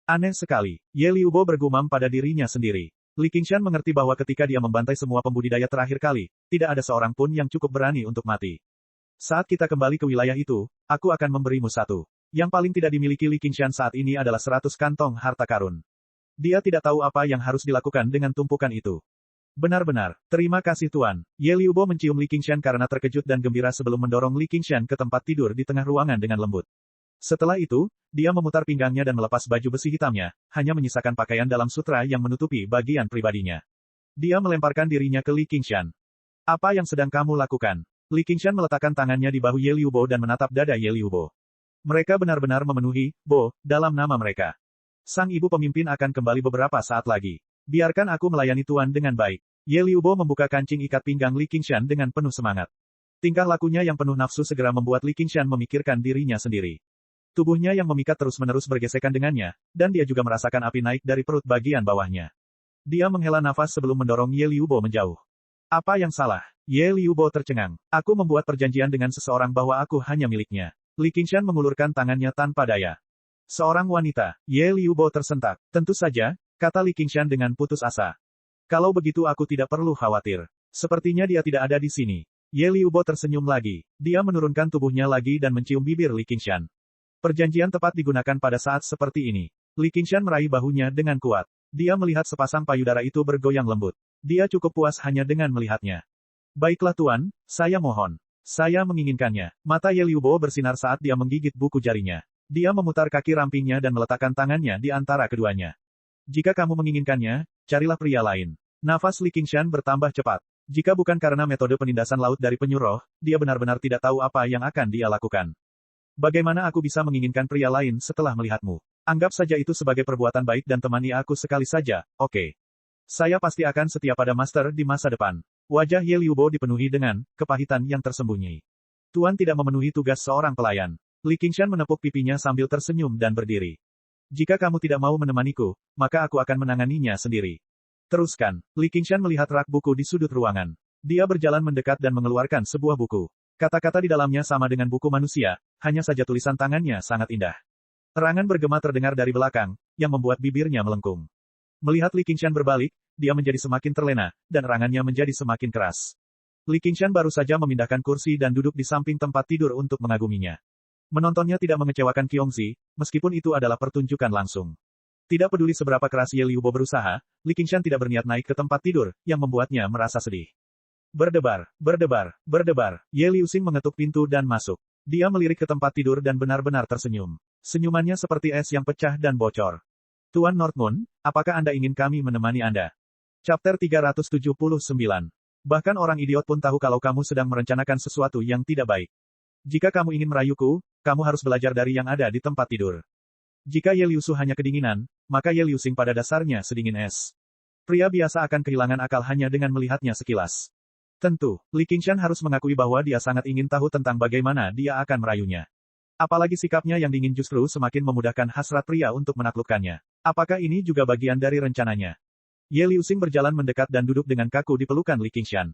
Aneh sekali, Ye Liubo bergumam pada dirinya sendiri. Li Qingshan mengerti bahwa ketika dia membantai semua pembudidaya terakhir kali, tidak ada seorang pun yang cukup berani untuk mati. Saat kita kembali ke wilayah itu, aku akan memberimu satu. Yang paling tidak dimiliki Li Qingshan saat ini adalah 100 kantong harta karun. Dia tidak tahu apa yang harus dilakukan dengan tumpukan itu. Benar-benar, terima kasih Tuan. Ye Liubo mencium Li Qingshan karena terkejut dan gembira sebelum mendorong Li Qingshan ke tempat tidur di tengah ruangan dengan lembut. Setelah itu, dia memutar pinggangnya dan melepas baju besi hitamnya, hanya menyisakan pakaian dalam sutra yang menutupi bagian pribadinya. Dia melemparkan dirinya ke Li Qingshan. Apa yang sedang kamu lakukan? Li Qingshan meletakkan tangannya di bahu Ye Liubo dan menatap dada Ye Liubo. Mereka benar-benar memenuhi, Bo, dalam nama mereka. Sang ibu pemimpin akan kembali beberapa saat lagi. Biarkan aku melayani Tuan dengan baik. Ye Liubo membuka kancing ikat pinggang Li Qingshan dengan penuh semangat. Tingkah lakunya yang penuh nafsu segera membuat Li Qingshan memikirkan dirinya sendiri. Tubuhnya yang memikat terus-menerus bergesekan dengannya, dan dia juga merasakan api naik dari perut bagian bawahnya. Dia menghela nafas sebelum mendorong Ye Liubo menjauh. Apa yang salah? Ye Liubo tercengang. Aku membuat perjanjian dengan seseorang bahwa aku hanya miliknya. Li Qingshan mengulurkan tangannya tanpa daya. Seorang wanita. Ye Liubo tersentak. Tentu saja, kata Li Qingshan dengan putus asa. Kalau begitu aku tidak perlu khawatir. Sepertinya dia tidak ada di sini. Ye Liubo tersenyum lagi. Dia menurunkan tubuhnya lagi dan mencium bibir Li Qingshan. Perjanjian tepat digunakan pada saat seperti ini. Li Qingshan meraih bahunya dengan kuat. Dia melihat sepasang payudara itu bergoyang lembut. Dia cukup puas hanya dengan melihatnya. Baiklah tuan, saya mohon. Saya menginginkannya. Mata Ye Liubo bersinar saat dia menggigit buku jarinya. Dia memutar kaki rampingnya dan meletakkan tangannya di antara keduanya. Jika kamu menginginkannya, carilah pria lain. Nafas Li Qingshan bertambah cepat. Jika bukan karena metode penindasan laut dari penyuruh, dia benar-benar tidak tahu apa yang akan dia lakukan. Bagaimana aku bisa menginginkan pria lain setelah melihatmu? Anggap saja itu sebagai perbuatan baik dan temani aku sekali saja, oke? Saya pasti akan setia pada Master di masa depan. Wajah Ye Liubo dipenuhi dengan kepahitan yang tersembunyi. Tuan tidak memenuhi tugas seorang pelayan. Li Qingshan menepuk pipinya sambil tersenyum dan berdiri. Jika kamu tidak mau menemaniku, maka aku akan menanganinya sendiri. Teruskan. Li Qingshan melihat rak buku di sudut ruangan. Dia berjalan mendekat dan mengeluarkan sebuah buku. Kata-kata di dalamnya sama dengan buku manusia, hanya saja tulisan tangannya sangat indah. Terangan bergema terdengar dari belakang, yang membuat bibirnya melengkung. Melihat Li Qingshan berbalik, dia menjadi semakin terlena, dan erangannya menjadi semakin keras. Li Qingshan baru saja memindahkan kursi dan duduk di samping tempat tidur untuk mengaguminya. Menontonnya tidak mengecewakan Qiongzi, meskipun itu adalah pertunjukan langsung. Tidak peduli seberapa keras Ye Liubo berusaha, Li Qingshan tidak berniat naik ke tempat tidur, yang membuatnya merasa sedih. Berdebar, berdebar, berdebar. Ye Liusing mengetuk pintu dan masuk. Dia melirik ke tempat tidur dan benar-benar tersenyum. Senyumannya seperti es yang pecah dan bocor. Tuan Northmoon, apakah Anda ingin kami menemani Anda? Chapter 379. Bahkan orang idiot pun tahu kalau kamu sedang merencanakan sesuatu yang tidak baik. Jika kamu ingin merayuku, kamu harus belajar dari yang ada di tempat tidur. Jika Ye Liusu hanya kedinginan, maka Ye Liusing pada dasarnya sedingin es. Pria biasa akan kehilangan akal hanya dengan melihatnya sekilas. Tentu, Li Qingshan harus mengakui bahwa dia sangat ingin tahu tentang bagaimana dia akan merayunya. Apalagi sikapnya yang dingin justru semakin memudahkan hasrat pria untuk menaklukkannya. Apakah ini juga bagian dari rencananya? Ye Liusing berjalan mendekat dan duduk dengan kaku di pelukan Li Qingshan.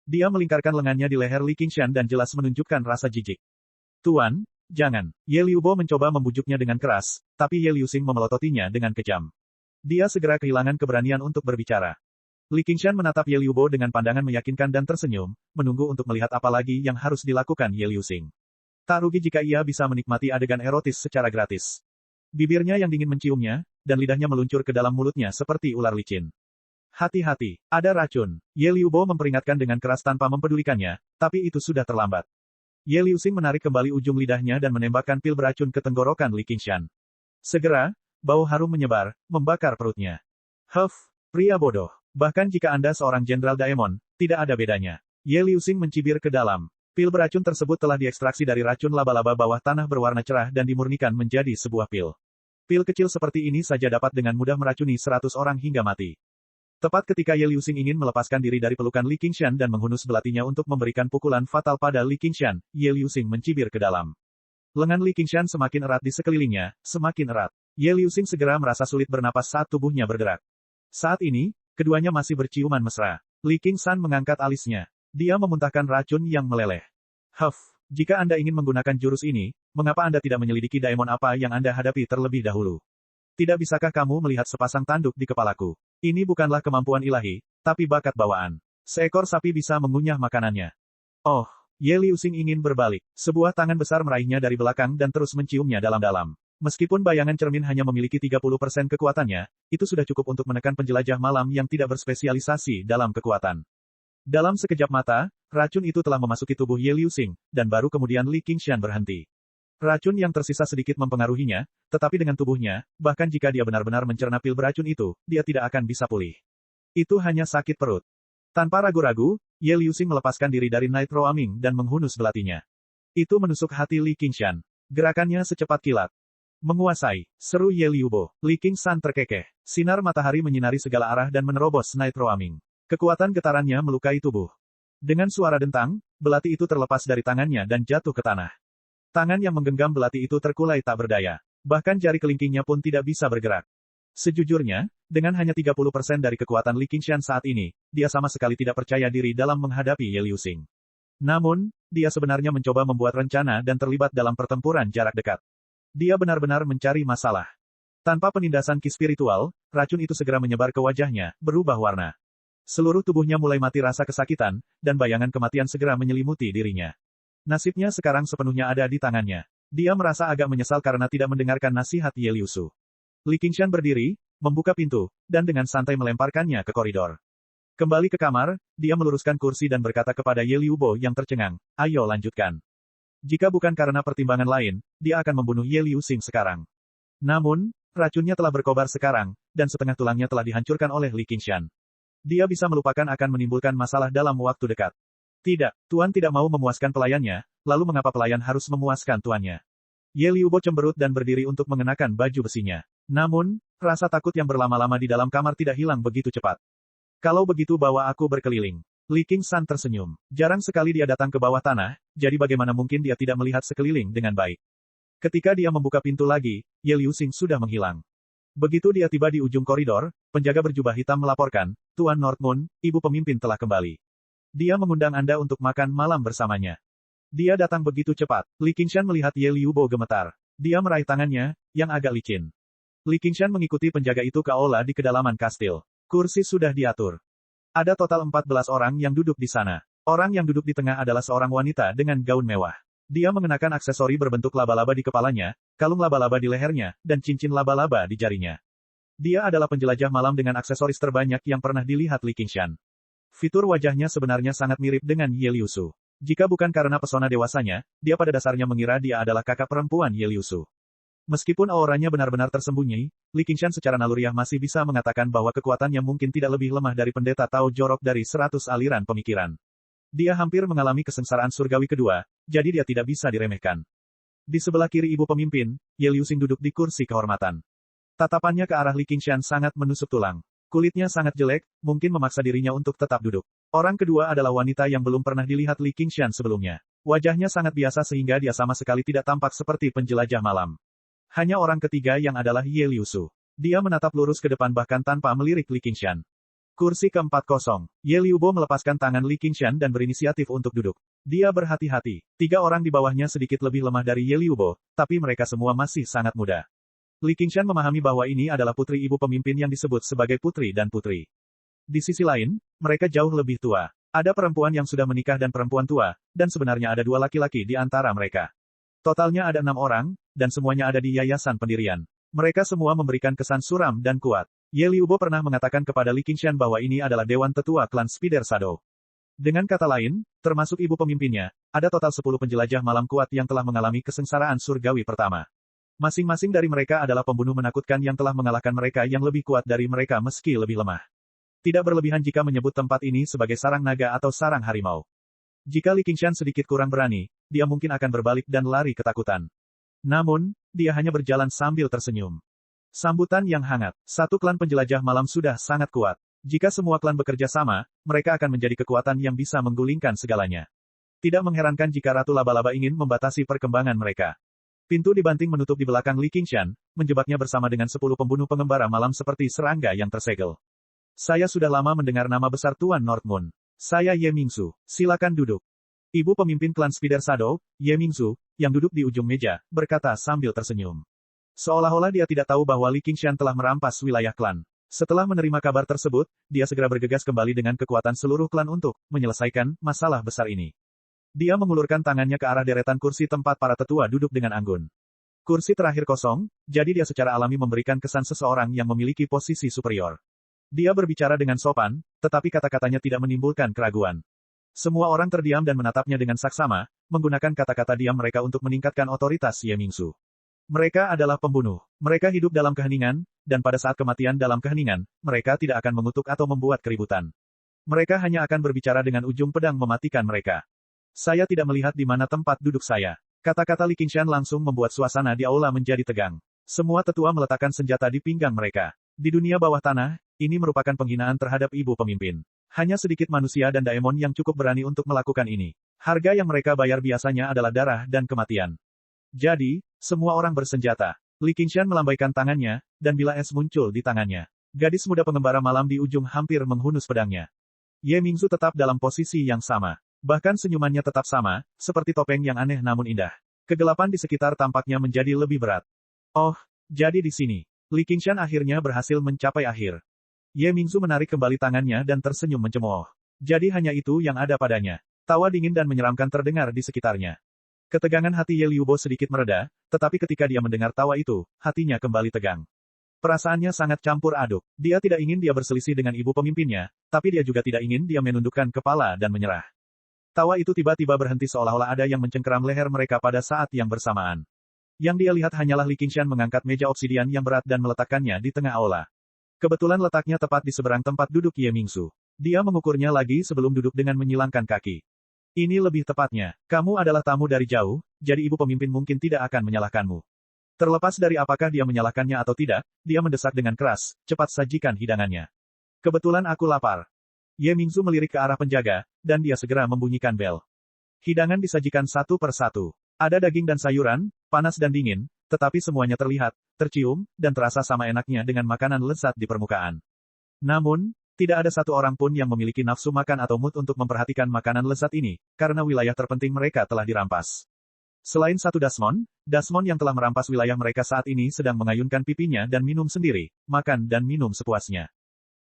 Dia melingkarkan lengannya di leher Li Qingshan dan jelas menunjukkan rasa jijik. Tuan, jangan. Ye Liubo mencoba membujuknya dengan keras, tapi Ye Liusing memelototinya dengan kejam. Dia segera kehilangan keberanian untuk berbicara. Li Qingshan menatap Ye Liubo dengan pandangan meyakinkan dan tersenyum, menunggu untuk melihat apa lagi yang harus dilakukan Ye Liusing. Tak rugi jika ia bisa menikmati adegan erotis secara gratis. Bibirnya yang dingin menciumnya, dan lidahnya meluncur ke dalam mulutnya seperti ular licin. Hati-hati, ada racun. Ye Liubo memperingatkan dengan keras tanpa mempedulikannya, tapi itu sudah terlambat. Ye Liusing menarik kembali ujung lidahnya dan menembakkan pil beracun ke tenggorokan Li Qingshan. Segera, bau harum menyebar, membakar perutnya. Huff, pria bodoh. Bahkan jika Anda seorang Jenderal Daemon, tidak ada bedanya. Ye Liusing mencibir ke dalam. Pil beracun tersebut telah diekstraksi dari racun laba-laba bawah tanah berwarna cerah dan dimurnikan menjadi sebuah pil. Pil kecil seperti ini saja dapat dengan mudah meracuni 100 orang hingga mati. Tepat ketika Ye Liusing ingin melepaskan diri dari pelukan Li Qingshan dan menghunus belatinya untuk memberikan pukulan fatal pada Li Qingshan, Ye Liusing mencibir ke dalam. Lengan Li Qingshan semakin erat di sekelilingnya, semakin erat. Ye Liusing segera merasa sulit bernapas saat tubuhnya bergerak. Saat ini, keduanya masih berciuman mesra. Li Qingshan mengangkat alisnya. Dia memuntahkan racun yang meleleh. Huff, jika Anda ingin menggunakan jurus ini, mengapa Anda tidak menyelidiki daemon apa yang Anda hadapi terlebih dahulu? Tidak bisakah kamu melihat sepasang tanduk di kepalaku? Ini bukanlah kemampuan ilahi, tapi bakat bawaan. Seekor sapi bisa mengunyah makanannya. Oh, Ye Liusing ingin berbalik. Sebuah tangan besar meraihnya dari belakang dan terus menciumnya dalam-dalam. Meskipun bayangan cermin hanya memiliki 30% kekuatannya, itu sudah cukup untuk menekan penjelajah malam yang tidak berspesialisasi dalam kekuatan. Dalam sekejap mata, racun itu telah memasuki tubuh Ye Liusing, dan baru kemudian Li Qingshan berhenti. Racun yang tersisa sedikit mempengaruhinya, tetapi dengan tubuhnya, bahkan jika dia benar-benar mencerna pil beracun itu, dia tidak akan bisa pulih. Itu hanya sakit perut. Tanpa ragu-ragu, Ye Liusing melepaskan diri dari Night Roaming dan menghunus belatinya. Itu menusuk hati Li Qingshan. Gerakannya secepat kilat. Menguasai, seru Ye Liubo. Li Qingshan terkekeh. Sinar matahari menyinari segala arah dan menerobos Night Roaming. Kekuatan getarannya melukai tubuh. Dengan suara dentang, belati itu terlepas dari tangannya dan jatuh ke tanah. Tangan yang menggenggam belati itu terkulai tak berdaya. Bahkan jari kelingkingnya pun tidak bisa bergerak. Sejujurnya, dengan hanya 30% dari kekuatan Li Qingshan saat ini, dia sama sekali tidak percaya diri dalam menghadapi Ye Liusing. Namun, dia sebenarnya mencoba membuat rencana dan terlibat dalam pertempuran jarak dekat. Dia benar-benar mencari masalah. Tanpa penindasan ki spiritual, racun itu segera menyebar ke wajahnya, berubah warna. Seluruh tubuhnya mulai mati rasa kesakitan, dan bayangan kematian segera menyelimuti dirinya. Nasibnya sekarang sepenuhnya ada di tangannya. Dia merasa agak menyesal karena tidak mendengarkan nasihat Ye Liusu. Li Qingshan berdiri, membuka pintu, dan dengan santai melemparkannya ke koridor. Kembali ke kamar, dia meluruskan kursi dan berkata kepada Ye Liubo yang tercengang, "Ayo lanjutkan." Jika bukan karena pertimbangan lain, dia akan membunuh Ye Liusing sekarang. Namun, racunnya telah berkobar sekarang, dan setengah tulangnya telah dihancurkan oleh Li Qingshan. Dia bisa melupakan akan menimbulkan masalah dalam waktu dekat. Tidak, Tuan tidak mau memuaskan pelayannya, lalu mengapa pelayan harus memuaskan tuannya? Ye Liubo cemberut dan berdiri untuk mengenakan baju besinya. Namun, rasa takut yang berlama-lama di dalam kamar tidak hilang begitu cepat. Kalau begitu bawa aku berkeliling. Li Qingshan tersenyum. Jarang sekali dia datang ke bawah tanah, jadi bagaimana mungkin dia tidak melihat sekeliling dengan baik. Ketika dia membuka pintu lagi, Ye Liusing sudah menghilang. Begitu dia tiba di ujung koridor, penjaga berjubah hitam melaporkan, "Tuan Northmoon, ibu pemimpin telah kembali. Dia mengundang Anda untuk makan malam bersamanya." Dia datang begitu cepat. Li Qingshan melihat Ye Liubo gemetar. Dia meraih tangannya, yang agak licin. Li Qingshan mengikuti penjaga itu ke aula di kedalaman kastil. Kursi sudah diatur. Ada total 14 orang yang duduk di sana. Orang yang duduk di tengah adalah seorang wanita dengan gaun mewah. Dia mengenakan aksesori berbentuk laba-laba di kepalanya, kalung laba-laba di lehernya, dan cincin laba-laba di jarinya. Dia adalah penjelajah malam dengan aksesoris terbanyak yang pernah dilihat Li Qingshan. Fitur wajahnya sebenarnya sangat mirip dengan Ye Liusu. Jika bukan karena pesona dewasanya, dia pada dasarnya mengira dia adalah kakak perempuan Ye Liusu. Meskipun auranya benar-benar tersembunyi, Li Qingshan secara naluriah masih bisa mengatakan bahwa kekuatannya mungkin tidak lebih lemah dari pendeta Tao jorok dari 100 aliran pemikiran. Dia hampir mengalami kesengsaraan surgawi kedua, jadi dia tidak bisa diremehkan. Di sebelah kiri ibu pemimpin, Ye Liusing duduk di kursi kehormatan. Tatapannya ke arah Li Qingshan sangat menusuk tulang. Kulitnya sangat jelek, mungkin memaksa dirinya untuk tetap duduk. Orang kedua adalah wanita yang belum pernah dilihat Li Qingshan sebelumnya. Wajahnya sangat biasa sehingga dia sama sekali tidak tampak seperti penjelajah malam. Hanya orang ketiga yang adalah Ye Liusu. Dia menatap lurus ke depan bahkan tanpa melirik Li Qingshan. Kursi keempat kosong. Ye Liubo melepaskan tangan Li Qingshan dan berinisiatif untuk duduk. Dia berhati-hati. 3 orang di bawahnya sedikit lebih lemah dari Ye Liubo, tapi mereka semua masih sangat muda. Li Qingshan memahami bahwa ini adalah putri ibu pemimpin yang disebut sebagai putri dan putri. Di sisi lain, mereka jauh lebih tua. Ada perempuan yang sudah menikah dan perempuan tua, dan sebenarnya ada 2 laki-laki di antara mereka. Totalnya ada 6 orang, dan semuanya ada di yayasan pendirian. Mereka semua memberikan kesan suram dan kuat. Ye Liubo pernah mengatakan kepada Li Qingshan bahwa ini adalah dewan tetua klan Spider Shadow. Dengan kata lain, termasuk ibu pemimpinnya, ada total 10 penjelajah malam kuat yang telah mengalami kesengsaraan surgawi pertama. Masing-masing dari mereka adalah pembunuh menakutkan yang telah mengalahkan mereka yang lebih kuat dari mereka meski lebih lemah. Tidak berlebihan jika menyebut tempat ini sebagai sarang naga atau sarang harimau. Jika Li Qingshan sedikit kurang berani, dia mungkin akan berbalik dan lari ketakutan. Namun, dia hanya berjalan sambil tersenyum. Sambutan yang hangat. 1 klan penjelajah malam sudah sangat kuat. Jika semua klan bekerja sama, mereka akan menjadi kekuatan yang bisa menggulingkan segalanya. Tidak mengherankan jika Ratu Laba-Laba ingin membatasi perkembangan mereka. Pintu dibanting menutup di belakang Li Qingshan, menjebaknya bersama dengan 10 pembunuh pengembara malam seperti serangga yang tersegel. "Saya sudah lama mendengar nama besar Tuan Northmoon. Saya Ye Mingsu. Silakan duduk." Ibu pemimpin klan Spider Shadow, Ye Mingsu, yang duduk di ujung meja, berkata sambil tersenyum. Seolah-olah dia tidak tahu bahwa Li Qingshan telah merampas wilayah klan. Setelah menerima kabar tersebut, dia segera bergegas kembali dengan kekuatan seluruh klan untuk menyelesaikan masalah besar ini. Dia mengulurkan tangannya ke arah deretan kursi tempat para tetua duduk dengan anggun. Kursi terakhir kosong, jadi dia secara alami memberikan kesan seseorang yang memiliki posisi superior. Dia berbicara dengan sopan, tetapi kata-katanya tidak menimbulkan keraguan. Semua orang terdiam dan menatapnya dengan saksama, menggunakan kata-kata diam mereka untuk meningkatkan otoritas Ye Mingsu. Mereka adalah pembunuh. Mereka hidup dalam keheningan, dan pada saat kematian dalam keheningan, mereka tidak akan mengutuk atau membuat keributan. Mereka hanya akan berbicara dengan ujung pedang mematikan mereka. "Saya tidak melihat di mana tempat duduk saya." Kata-kata Li Qingshan langsung membuat suasana di aula menjadi tegang. Semua tetua meletakkan senjata di pinggang mereka. Di dunia bawah tanah, ini merupakan penghinaan terhadap ibu pemimpin. Hanya sedikit manusia dan daemon yang cukup berani untuk melakukan ini. Harga yang mereka bayar biasanya adalah darah dan kematian. Jadi, semua orang bersenjata. Li Qingshan melambaikan tangannya, dan bila es muncul di tangannya. Gadis muda pengembara malam di ujung hampir menghunus pedangnya. Ye Mingsu tetap dalam posisi yang sama. Bahkan senyumannya tetap sama, seperti topeng yang aneh namun indah. Kegelapan di sekitar tampaknya menjadi lebih berat. Oh, jadi di sini. Li Qingshan akhirnya berhasil mencapai akhir. Ye Mingzu menarik kembali tangannya dan tersenyum mencemooh. Jadi hanya itu yang ada padanya. Tawa dingin dan menyeramkan terdengar di sekitarnya. Ketegangan hati Ye Liubo sedikit mereda, tetapi ketika dia mendengar tawa itu, hatinya kembali tegang. Perasaannya sangat campur aduk. Dia tidak ingin dia berselisih dengan ibu pemimpinnya, tapi dia juga tidak ingin dia menundukkan kepala dan menyerah. Tawa itu tiba-tiba berhenti seolah-olah ada yang mencengkeram leher mereka pada saat yang bersamaan. Yang dia lihat hanyalah Li Qingshan mengangkat meja obsidian yang berat dan meletakkannya di tengah aula. Kebetulan letaknya tepat di seberang tempat duduk Ye Mingzu. Dia mengukurnya lagi sebelum duduk dengan menyilangkan kaki. Ini lebih tepatnya, kamu adalah tamu dari jauh, jadi ibu pemimpin mungkin tidak akan menyalahkanmu. Terlepas dari apakah dia menyalahkannya atau tidak, dia mendesak dengan keras, cepat sajikan hidangannya. Kebetulan aku lapar. Ye Mingzu melirik ke arah penjaga, dan dia segera membunyikan bel. Hidangan disajikan satu per satu. Ada daging dan sayuran, panas dan dingin, tetapi semuanya terlihat, tercium, dan terasa sama enaknya dengan makanan lezat di permukaan. Namun, tidak ada satu orang pun yang memiliki nafsu makan atau mood untuk memperhatikan makanan lezat ini, karena wilayah terpenting mereka telah dirampas. Selain satu Dasmon yang telah merampas wilayah mereka saat ini sedang mengayunkan pipinya dan minum sendiri, makan dan minum sepuasnya.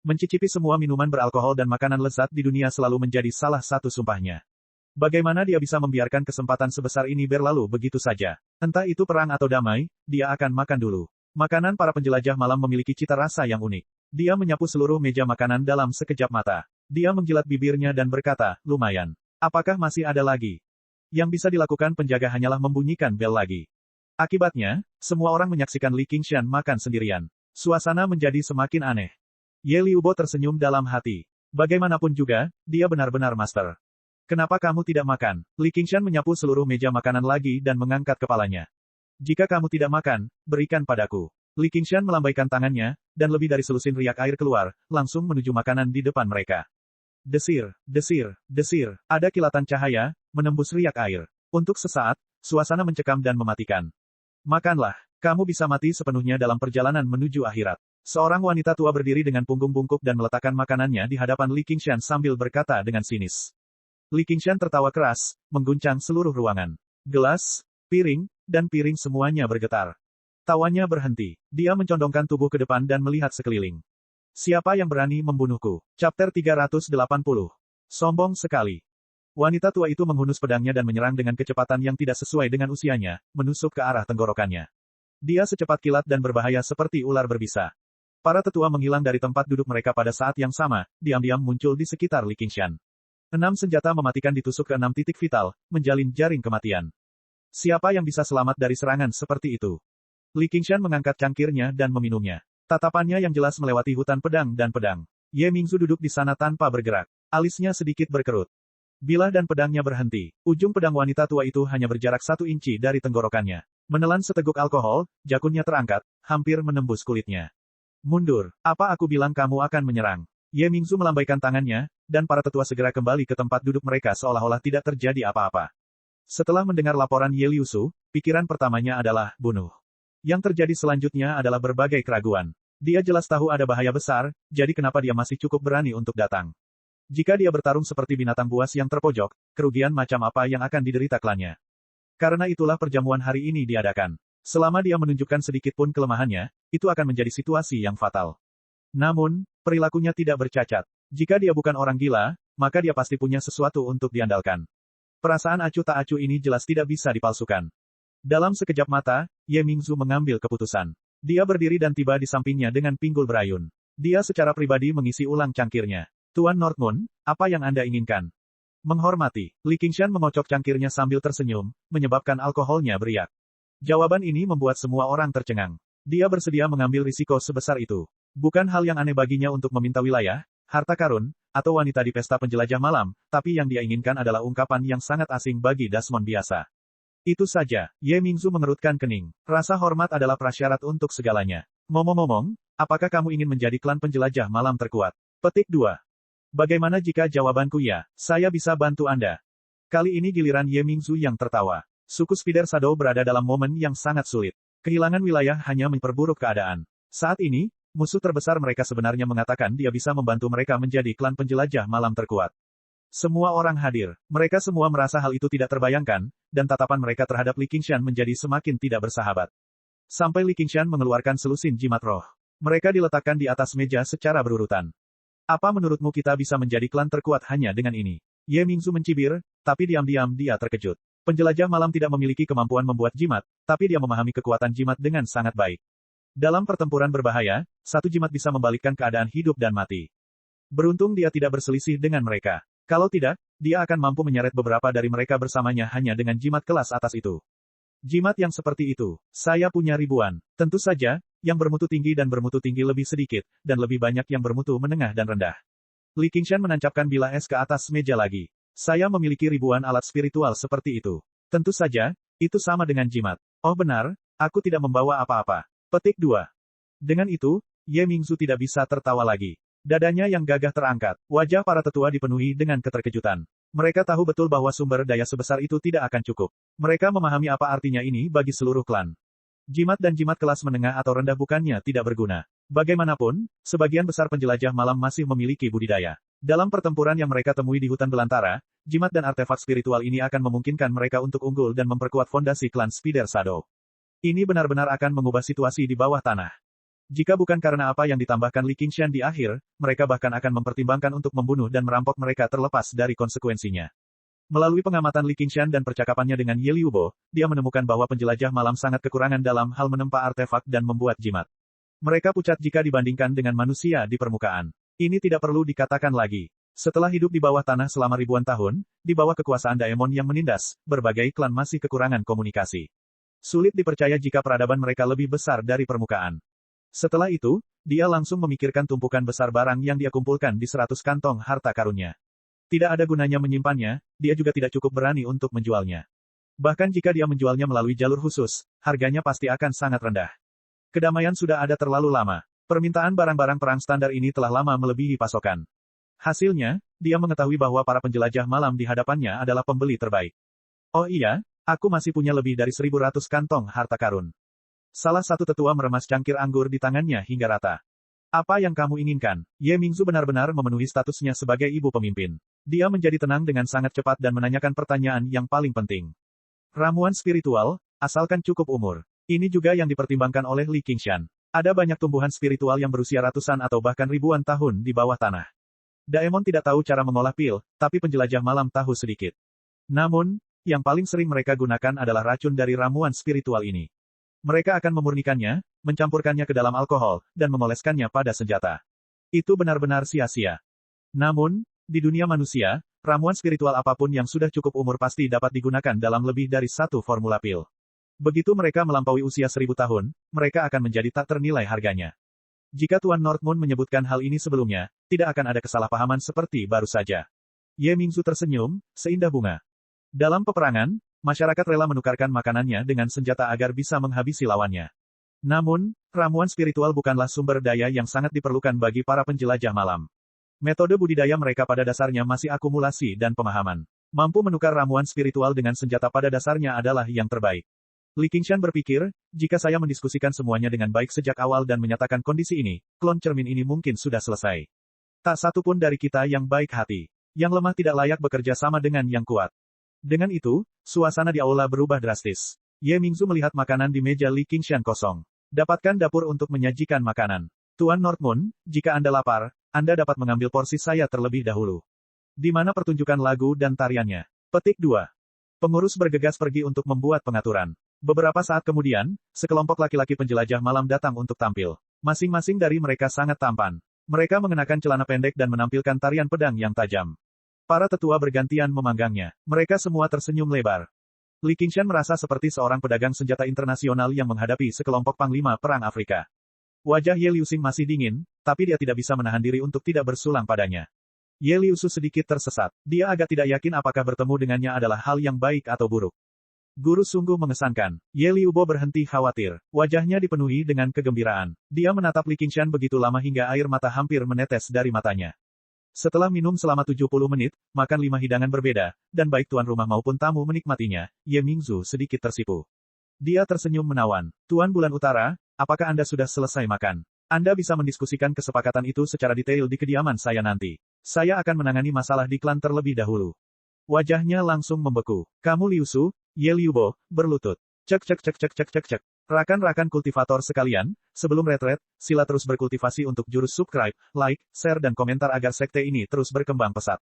Mencicipi semua minuman beralkohol dan makanan lezat di dunia selalu menjadi salah satu sumpahnya. Bagaimana dia bisa membiarkan kesempatan sebesar ini berlalu begitu saja? Entah itu perang atau damai, dia akan makan dulu. Makanan para penjelajah malam memiliki cita rasa yang unik. Dia menyapu seluruh meja makanan dalam sekejap mata. Dia menggilat bibirnya dan berkata, lumayan. Apakah masih ada lagi? Yang bisa dilakukan penjaga hanyalah membunyikan bel lagi. Akibatnya, semua orang menyaksikan Li Qingshan makan sendirian. Suasana menjadi semakin aneh. Ye Liubo tersenyum dalam hati. Bagaimanapun juga, dia benar-benar master. Kenapa kamu tidak makan? Li Qingshan menyapu seluruh meja makanan lagi dan mengangkat kepalanya. Jika kamu tidak makan, berikan padaku. Li Qingshan melambaikan tangannya, dan lebih dari selusin riak air keluar, langsung menuju makanan di depan mereka. Desir, desir, desir, ada kilatan cahaya, menembus riak air. Untuk sesaat, suasana mencekam dan mematikan. Makanlah, kamu bisa mati sepenuhnya dalam perjalanan menuju akhirat. Seorang wanita tua berdiri dengan punggung bungkuk dan meletakkan makanannya di hadapan Li Qingshan sambil berkata dengan sinis. Li Qingshan tertawa keras, mengguncang seluruh ruangan. Gelas, piring, dan piring semuanya bergetar. Tawanya berhenti. Dia mencondongkan tubuh ke depan dan melihat sekeliling. Siapa yang berani membunuhku? Chapter 380. Sombong sekali. Wanita tua itu menghunus pedangnya dan menyerang dengan kecepatan yang tidak sesuai dengan usianya, menusuk ke arah tenggorokannya. Dia secepat kilat dan berbahaya seperti ular berbisa. Para tetua menghilang dari tempat duduk mereka pada saat yang sama, diam-diam muncul di sekitar Li Qingshan. 6 senjata mematikan ditusuk ke 6 titik vital, menjalin jaring kematian. Siapa yang bisa selamat dari serangan seperti itu? Li Qingshan mengangkat cangkirnya dan meminumnya. Tatapannya yang jelas melewati hutan pedang dan pedang. Ye Mingzu duduk di sana tanpa bergerak. Alisnya sedikit berkerut. Bilah dan pedangnya berhenti. Ujung pedang wanita tua itu hanya berjarak 1 inci dari tenggorokannya. Menelan seteguk alkohol, jakunnya terangkat, hampir menembus kulitnya. Mundur, apa aku bilang kamu akan menyerang? Ye Mingzu melambaikan tangannya, dan para tetua segera kembali ke tempat duduk mereka seolah-olah tidak terjadi apa-apa. Setelah mendengar laporan Ye Liusu, pikiran pertamanya adalah, bunuh. Yang terjadi selanjutnya adalah berbagai keraguan. Dia jelas tahu ada bahaya besar, jadi kenapa dia masih cukup berani untuk datang? Jika dia bertarung seperti binatang buas yang terpojok, kerugian macam apa yang akan diderita klannya? Karena itulah perjamuan hari ini diadakan. Selama dia menunjukkan sedikit pun kelemahannya, itu akan menjadi situasi yang fatal. Namun, perilakunya tidak bercacat. Jika dia bukan orang gila, maka dia pasti punya sesuatu untuk diandalkan. Perasaan acuh tak acuh ini jelas tidak bisa dipalsukan. Dalam sekejap mata, Ye Mingzu mengambil keputusan. Dia berdiri dan tiba di sampingnya dengan pinggul berayun. Dia secara pribadi mengisi ulang cangkirnya. Tuan Northmoon, apa yang Anda inginkan? Menghormati. Li Qingshan mengocok cangkirnya sambil tersenyum, menyebabkan alkoholnya beriak. Jawaban ini membuat semua orang tercengang. Dia bersedia mengambil risiko sebesar itu. Bukan hal yang aneh baginya untuk meminta wilayah, harta karun, atau wanita di pesta penjelajah malam, tapi yang dia inginkan adalah ungkapan yang sangat asing bagi Dasmon biasa. Itu saja, Ye Mingzu mengerutkan kening. Rasa hormat adalah prasyarat untuk segalanya. Ngomong-ngomong, apakah kamu ingin menjadi klan penjelajah malam terkuat? Petik 2. Bagaimana jika jawabanku ya, saya bisa bantu Anda. Kali ini giliran Ye Mingzu yang tertawa. Suku Spider Shadow berada dalam momen yang sangat sulit. Kehilangan wilayah hanya memperburuk keadaan. Saat ini, musuh terbesar mereka sebenarnya mengatakan dia bisa membantu mereka menjadi klan penjelajah malam terkuat. Semua orang hadir. Mereka semua merasa hal itu tidak terbayangkan, dan tatapan mereka terhadap Li Qingshan menjadi semakin tidak bersahabat. Sampai Li Qingshan mengeluarkan selusin jimat roh. Mereka diletakkan di atas meja secara berurutan. Apa menurutmu kita bisa menjadi klan terkuat hanya dengan ini? Ye Mingzu mencibir, tapi diam-diam dia terkejut. Penjelajah malam tidak memiliki kemampuan membuat jimat, tapi dia memahami kekuatan jimat dengan sangat baik. Dalam pertempuran berbahaya, satu jimat bisa membalikkan keadaan hidup dan mati. Beruntung dia tidak berselisih dengan mereka. Kalau tidak, dia akan mampu menyeret beberapa dari mereka bersamanya hanya dengan jimat kelas atas itu. Jimat yang seperti itu, saya punya ribuan. Tentu saja, yang bermutu tinggi dan bermutu tinggi lebih sedikit, dan lebih banyak yang bermutu menengah dan rendah. Li Qingshan menancapkan bilah es ke atas meja lagi. Saya memiliki ribuan alat spiritual seperti itu. Tentu saja, itu sama dengan jimat. Oh benar, aku tidak membawa apa-apa. Petik 2. Dengan itu, Ye Mingzu tidak bisa tertawa lagi. Dadanya yang gagah terangkat. Wajah para tetua dipenuhi dengan keterkejutan. Mereka tahu betul bahwa sumber daya sebesar itu tidak akan cukup. Mereka memahami apa artinya ini bagi seluruh klan. Jimat dan jimat kelas menengah atau rendah bukannya tidak berguna. Bagaimanapun, sebagian besar penjelajah malam masih memiliki budidaya. Dalam pertempuran yang mereka temui di hutan belantara, jimat dan artefak spiritual ini akan memungkinkan mereka untuk unggul dan memperkuat fondasi klan Spider Shadow. Ini benar-benar akan mengubah situasi di bawah tanah. Jika bukan karena apa yang ditambahkan Li Qingshan di akhir, mereka bahkan akan mempertimbangkan untuk membunuh dan merampok mereka terlepas dari konsekuensinya. Melalui pengamatan Li Qingshan dan percakapannya dengan Ye Liubo, dia menemukan bahwa penjelajah malam sangat kekurangan dalam hal menempa artefak dan membuat jimat. Mereka pucat jika dibandingkan dengan manusia di permukaan. Ini tidak perlu dikatakan lagi. Setelah hidup di bawah tanah selama ribuan tahun, di bawah kekuasaan Daemon yang menindas, berbagai klan masih kekurangan komunikasi. Sulit dipercaya jika peradaban mereka lebih besar dari permukaan. Setelah itu, dia langsung memikirkan tumpukan besar barang yang dia kumpulkan di 100 kantong harta karunnya. Tidak ada gunanya menyimpannya, dia juga tidak cukup berani untuk menjualnya. Bahkan jika dia menjualnya melalui jalur khusus, harganya pasti akan sangat rendah. Kedamaian sudah ada terlalu lama. Permintaan barang-barang perang standar ini telah lama melebihi pasokan. Hasilnya, dia mengetahui bahwa para penjelajah malam di hadapannya adalah pembeli terbaik. Oh iya, aku masih punya lebih dari 1.100 kantong harta karun. Salah satu tetua meremas cangkir anggur di tangannya hingga rata. Apa yang kamu inginkan? Ye Mingzu benar-benar memenuhi statusnya sebagai ibu pemimpin. Dia menjadi tenang dengan sangat cepat dan menanyakan pertanyaan yang paling penting. Ramuan spiritual, asalkan cukup umur. Ini juga yang dipertimbangkan oleh Li Qingshan. Ada banyak tumbuhan spiritual yang berusia ratusan atau bahkan ribuan tahun di bawah tanah. Daemon tidak tahu cara mengolah pil, tapi penjelajah malam tahu sedikit. Namun, yang paling sering mereka gunakan adalah racun dari ramuan spiritual ini. Mereka akan memurnikannya, mencampurkannya ke dalam alkohol, dan memoleskannya pada senjata. Itu benar-benar sia-sia. Namun, di dunia manusia, ramuan spiritual apapun yang sudah cukup umur pasti dapat digunakan dalam lebih dari satu formula pil. Begitu mereka melampaui usia 1000 tahun, mereka akan menjadi tak ternilai harganya. Jika Tuan Northmoon menyebutkan hal ini sebelumnya, tidak akan ada kesalahpahaman seperti baru saja. Ye Mingzu tersenyum, seindah bunga. Dalam peperangan, masyarakat rela menukarkan makanannya dengan senjata agar bisa menghabisi lawannya. Namun, ramuan spiritual bukanlah sumber daya yang sangat diperlukan bagi para penjelajah malam. Metode budidaya mereka pada dasarnya masih akumulasi dan pemahaman. Mampu menukar ramuan spiritual dengan senjata pada dasarnya adalah yang terbaik. Li Qingshan berpikir, jika saya mendiskusikan semuanya dengan baik sejak awal dan menyatakan kondisi ini, klon cermin ini mungkin sudah selesai. Tak satu pun dari kita yang baik hati. Yang lemah tidak layak bekerja sama dengan yang kuat. Dengan itu, suasana di aula berubah drastis. Ye Mingzu melihat makanan di meja Li Qingshan kosong. Dapatkan dapur untuk menyajikan makanan. Tuan Northmoon, jika Anda lapar, Anda dapat mengambil porsi saya terlebih dahulu. Di mana pertunjukan lagu dan tariannya? Petik 2. Pengurus bergegas pergi untuk membuat pengaturan. Beberapa saat kemudian, sekelompok laki-laki penjelajah malam datang untuk tampil. Masing-masing dari mereka sangat tampan. Mereka mengenakan celana pendek dan menampilkan tarian pedang yang tajam. Para tetua bergantian memanggangnya. Mereka semua tersenyum lebar. Li Qingshan merasa seperti seorang pedagang senjata internasional yang menghadapi sekelompok panglima perang Afrika. Wajah Ye Liuxing masih dingin, tapi dia tidak bisa menahan diri untuk tidak bersulang padanya. Ye Liusu sedikit tersesat. Dia agak tidak yakin apakah bertemu dengannya adalah hal yang baik atau buruk. Guru sungguh mengesankan. Ye Liubo berhenti khawatir. Wajahnya dipenuhi dengan kegembiraan. Dia menatap Li Qingshan begitu lama hingga air mata hampir menetes dari matanya. Setelah minum selama 70 menit, makan 5 hidangan berbeda, dan baik tuan rumah maupun tamu menikmatinya, Ye Mingzu sedikit tersipu. Dia tersenyum menawan. Tuan Bulan Utara, apakah Anda sudah selesai makan? Anda bisa mendiskusikan kesepakatan itu secara detail di kediaman saya nanti. Saya akan menangani masalah di klan terlebih dahulu. Wajahnya langsung membeku. Kamu Liusu, Ye Liubo, berlutut. Cek cek cek cek cek cek cek. Rakan-rakan kultivator sekalian, sebelum retret, sila terus berkultivasi untuk jurus subscribe, like, share dan komentar agar sekte ini terus berkembang pesat.